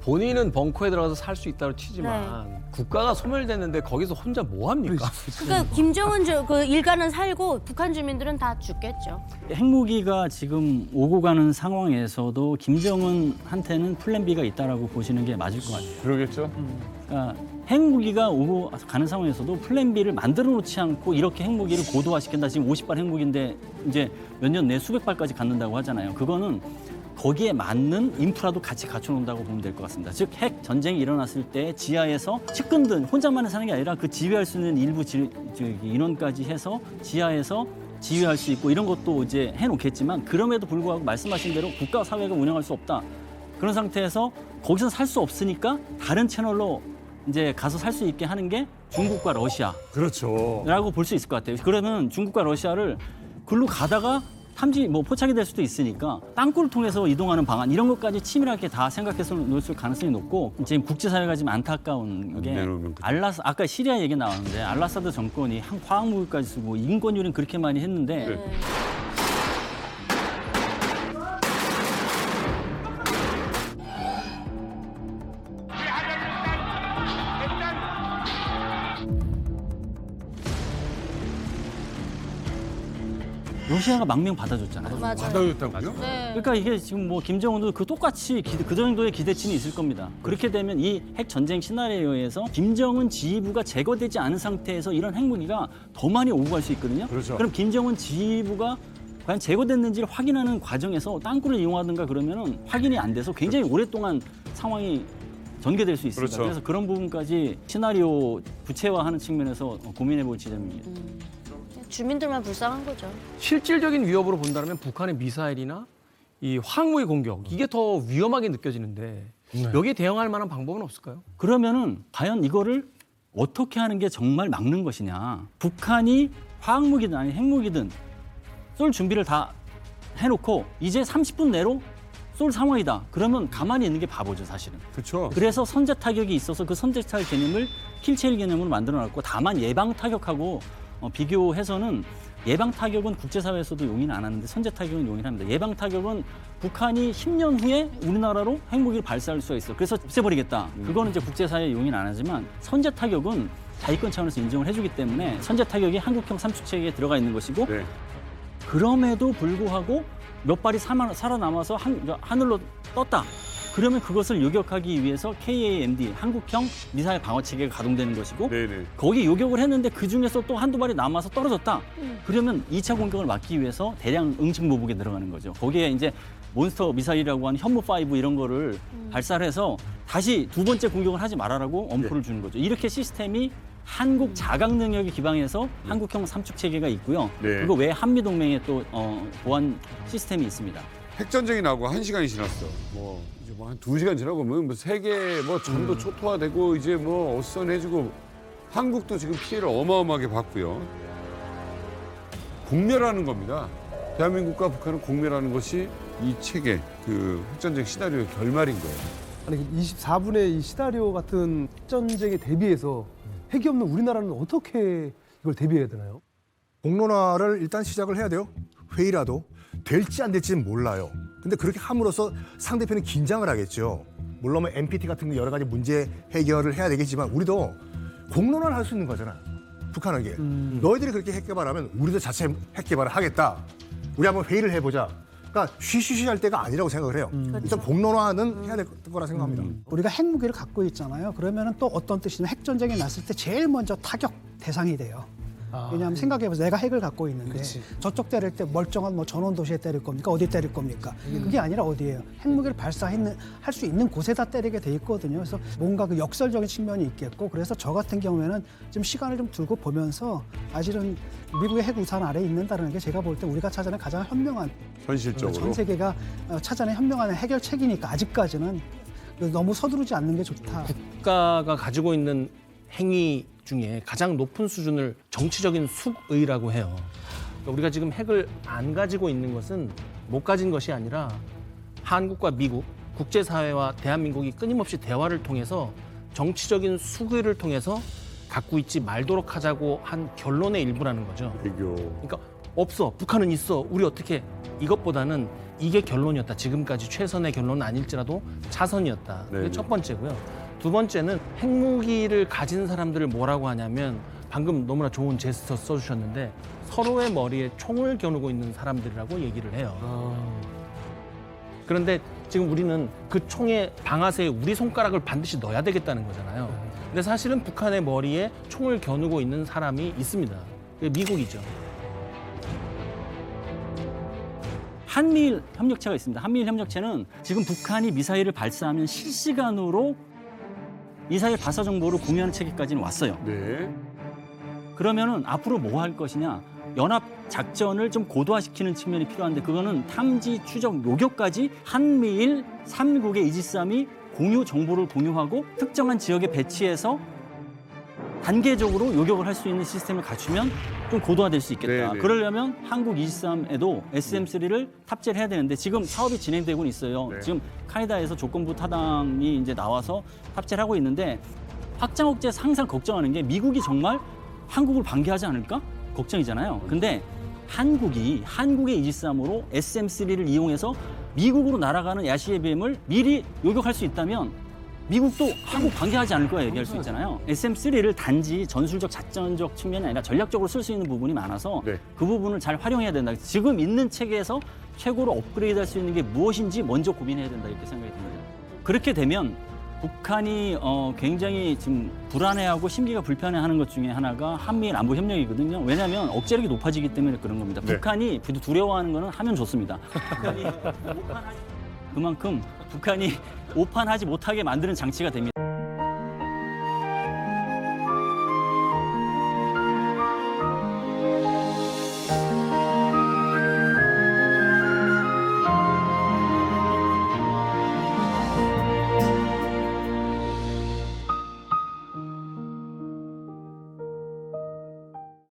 본인은 벙커에 들어가서 살 수 있다고 치지만 국가가 소멸됐는데 거기서 혼자 뭐 합니까? 그러니까 김정은 그 일가는 살고 북한 주민들은 다 죽겠죠. 핵무기가 지금 오고 가는 상황에서도 김정은한테는 플랜 B가 있다라고 보시는 게 맞을 것 같아요. 그러겠죠. 그러니까 핵무기가 오고 가는 상황에서도 플랜 B를 만들어 놓지 않고 이렇게 핵무기를 고도화시킨다. 지금 50발 핵무기인데 이제 몇 년 내 수백 발까지 갖는다고 하잖아요. 그거는 거기에 맞는 인프라도 같이 갖춰놓는다고 보면 될 것 같습니다. 즉 핵 전쟁이 일어났을 때 지하에서 측근들 혼자만 사는 게 아니라 그 지휘할 수 있는 일부 인원까지 해서 지하에서 지휘할 수 있고 이런 것도 이제 해놓겠지만 그럼에도 불구하고 말씀하신 대로 국가 사회가 운영할 수 없다. 그런 상태에서 거기서 살 수 없으니까 다른 채널로 이제 가서 살 수 있게 하는 게 중국과 러시아. 그렇죠. 라고 볼 수 있을 것 같아요. 그러면 중국과 러시아를 글로 가다가 탐지 포착이 될 수도 있으니까 땅굴을 통해서 이동하는 방안 이런 것까지 치밀하게 다 생각해서 놓을 가능성이 높고 지금 국제사회가 지금 안타까운 게 아까 시리아 얘기 나왔는데 알라사드 정권이 화학무기까지 쓰고 인권유린 그렇게 많이 했는데 러시아가 망명 받아줬잖아요. 맞아요. 받아줬다고요? 네. 그러니까 이게 지금 뭐 김정은도 그 똑같이 그 정도의 기대치는 있을 겁니다. 그렇게 되면 이 핵 전쟁 시나리오에서 김정은 지휘부가 제거되지 않은 상태에서 이런 핵무기가 더 많이 오고 갈 수 있거든요. 그렇죠. 그럼 김정은 지휘부가 과연 제거됐는지를 확인하는 과정에서 땅굴을 이용하든가 그러면은 확인이 안 돼서 굉장히 오랫동안 상황이 전개될 수 있습니다. 그렇죠. 그래서 그런 부분까지 시나리오 구체화하는 측면에서 고민해볼 지점입니다. 주민들만 불쌍한 거죠. 실질적인 위협으로 본다면 북한의 미사일이나 이 화학무기 공격 이게 더 위험하게 느껴지는데 여기에 대응할 만한 방법은 없을까요? 그러면은 과연 이거를 어떻게 하는 게 정말 막는 것이냐. 북한이 화학무기든 아니 핵무기든 쏠 준비를 다 해놓고 이제 30분 내로 쏠 상황이다. 그러면 가만히 있는 게 바보죠, 사실은. 그렇죠. 그래서 선제 타격이 있어서 그 선제 타격 개념을 킬체일 개념으로 만들어놨고 다만 예방 타격하고 비교해서는 예방 타격은 국제사회에서도 용인 안 하는데 선제 타격은 용인합니다. 예방 타격은 북한이 10년 후에 우리나라로 핵무기를 발사할 수가 있어. 그래서 없애버리겠다. 그거는 이제 국제사회에 용인 안 하지만 선제 타격은 자위권 차원에서 인정을 해주기 때문에 선제 타격이 한국형 삼축체계에 들어가 있는 것이고 그럼에도 불구하고 몇 발이 살아남아서 하늘로 떴다. 그러면 그것을 요격하기 위해서 KAMD, 한국형 미사일 방어 체계가 가동되는 것이고 거기 요격을 했는데 그중에서 또 한두 발이 남아서 떨어졌다. 그러면 2차 공격을 막기 위해서 대량 응징 보복에 들어가는 거죠. 거기에 이제 몬스터 미사일이라고 하는 현무5 이런 거를 발사를 해서 다시 두 번째 공격을 하지 말아라고 엄포를 주는 거죠. 이렇게 시스템이 한국 자강 능력에 기반해서 한국형 삼축 체계가 있고요. 그리고 외 한미 동맹의 또 보안 시스템이 있습니다. 핵전쟁이 나고 1시간이 지났어. 뭐 이제 뭐 한 2시간 지나고 뭐 세계 뭐 전도 초토화되고 이제 뭐 어선해지고 한국도 지금 피해를 어마어마하게 봤고요. 공멸하는 겁니다. 대한민국과 북한은 공멸하는 것이 이 책의 그 핵전쟁 시나리오의 결말인 거예요. 아니 24분의 이 시나리오 같은 핵전쟁에 대비해서 핵이 없는 우리나라는 어떻게 이걸 대비해야 되나요? 공론화를 일단 시작을 해야 돼요. 회의라도. 될지 안 될지는 몰라요. 근데 그렇게 함으로써 상대편이 긴장을 하겠죠. 물론 뭐 NPT 같은 여러 가지 문제 해결을 해야 되겠지만 우리도 공론화를 할 수 있는 거잖아. 북한에게. 너희들이 그렇게 핵 개발하면 우리도 자체 핵 개발을 하겠다. 우리 한번 회의를 해보자. 그러니까 쉬쉬쉬 할 때가 아니라고 생각을 해요. 일단 공론화는 해야 될 거라 생각합니다. 우리가 핵무기를 갖고 있잖아요. 그러면은 또 어떤 뜻이냐면 핵전쟁이 났을 때 제일 먼저 타격 대상이 돼요. 왜냐하면 생각해보세요. 내가 핵을 갖고 있는데 저쪽 때릴 때 멀쩡한 뭐 전원도시에 때릴 겁니까? 어디 때릴 겁니까? 그게 아니라 어디예요? 핵무기를 할 수 있는 곳에다 때리게 돼 있거든요. 그래서 뭔가 그 역설적인 측면이 있겠고 그래서 저 같은 경우에는 좀 시간을 좀 두고 보면서 사실은 미국의 핵 우산 아래에 있는다는 게 제가 볼 때 우리가 찾아낸 가장 현명한 현실적으로 전 세계가 찾아낸 현명한 해결책이니까 아직까지는 너무 서두르지 않는 게 좋다. 국가가 가지고 있는 행위 중에 가장 높은 수준을 정치적인 숙의라고 해요. 그러니까 우리가 지금 핵을 안 가지고 있는 것은 못 가진 것이 아니라 한국과 미국, 국제사회와 대한민국이 끊임없이 대화를 통해서 정치적인 숙의를 통해서 갖고 있지 말도록 하자고 한 결론의 일부라는 거죠. 그러니까 없어, 북한은 있어, 우리 어떻게 이것보다는 이게 결론이었다. 지금까지 최선의 결론은 아닐지라도 차선이었다. 그게 첫 번째고요. 두 번째는 핵무기를 가진 사람들을 뭐라고 하냐면 방금 너무나 좋은 제스처 써주셨는데 서로의 머리에 총을 겨누고 있는 사람들이라고 얘기를 해요. 그런데 지금 우리는 그 총의 방아쇠에 우리 손가락을 반드시 넣어야 되겠다는 거잖아요. 근데 사실은 북한의 머리에 총을 겨누고 있는 사람이 있습니다. 그게 미국이죠. 한미일 협력체가 있습니다. 한미일 협력체는 지금 북한이 미사일을 발사하면 실시간으로 미사일 발사 정보를 공유하는 체계까지는 왔어요. 그러면은 앞으로 뭐 할 것이냐? 연합 작전을 좀 고도화시키는 측면이 필요한데 그거는 탐지, 추적, 요격까지 한미일 3국의 이지스함이 공유 정보를 공유하고 특정한 지역에 배치해서 단계적으로 요격을 할 수 있는 시스템을 갖추면 좀 고도화될 수 있겠다. 네네. 그러려면 한국 23에도 SM3를 탑재를 해야 되는데 지금 사업이 진행되고 있어요. 네. 지금 카이다에서 조건부 타당이 이제 나와서 탑재를 하고 있는데 확장 억제에서 항상 걱정하는 게 미국이 정말 한국을 방기하지 않을까? 걱정이잖아요. 근데 한국의 23으로 SM3를 이용해서 미국으로 날아가는 야시의 미리 요격할 수 있다면 미국도 한국 방기하지 않을 거야 얘기할 수 있잖아요. SM3를 단지 전술적 작전적 측면이 아니라 전략적으로 쓸 수 있는 부분이 많아서 그 부분을 잘 활용해야 된다. 지금 있는 체계에서 최고로 업그레이드할 수 있는 게 무엇인지 먼저 고민해야 된다 이렇게 생각이 듭니다. 그렇게 되면 북한이 굉장히 지금 불안해하고 심기가 불편해하는 것 중에 하나가 한미일 안보 협력이거든요. 왜냐하면 억제력이 높아지기 때문에 그런 겁니다. 네. 북한이 두려워하는 거는 하면 좋습니다. 그만큼 북한이 오판하지 못하게 만드는 장치가 됩니다.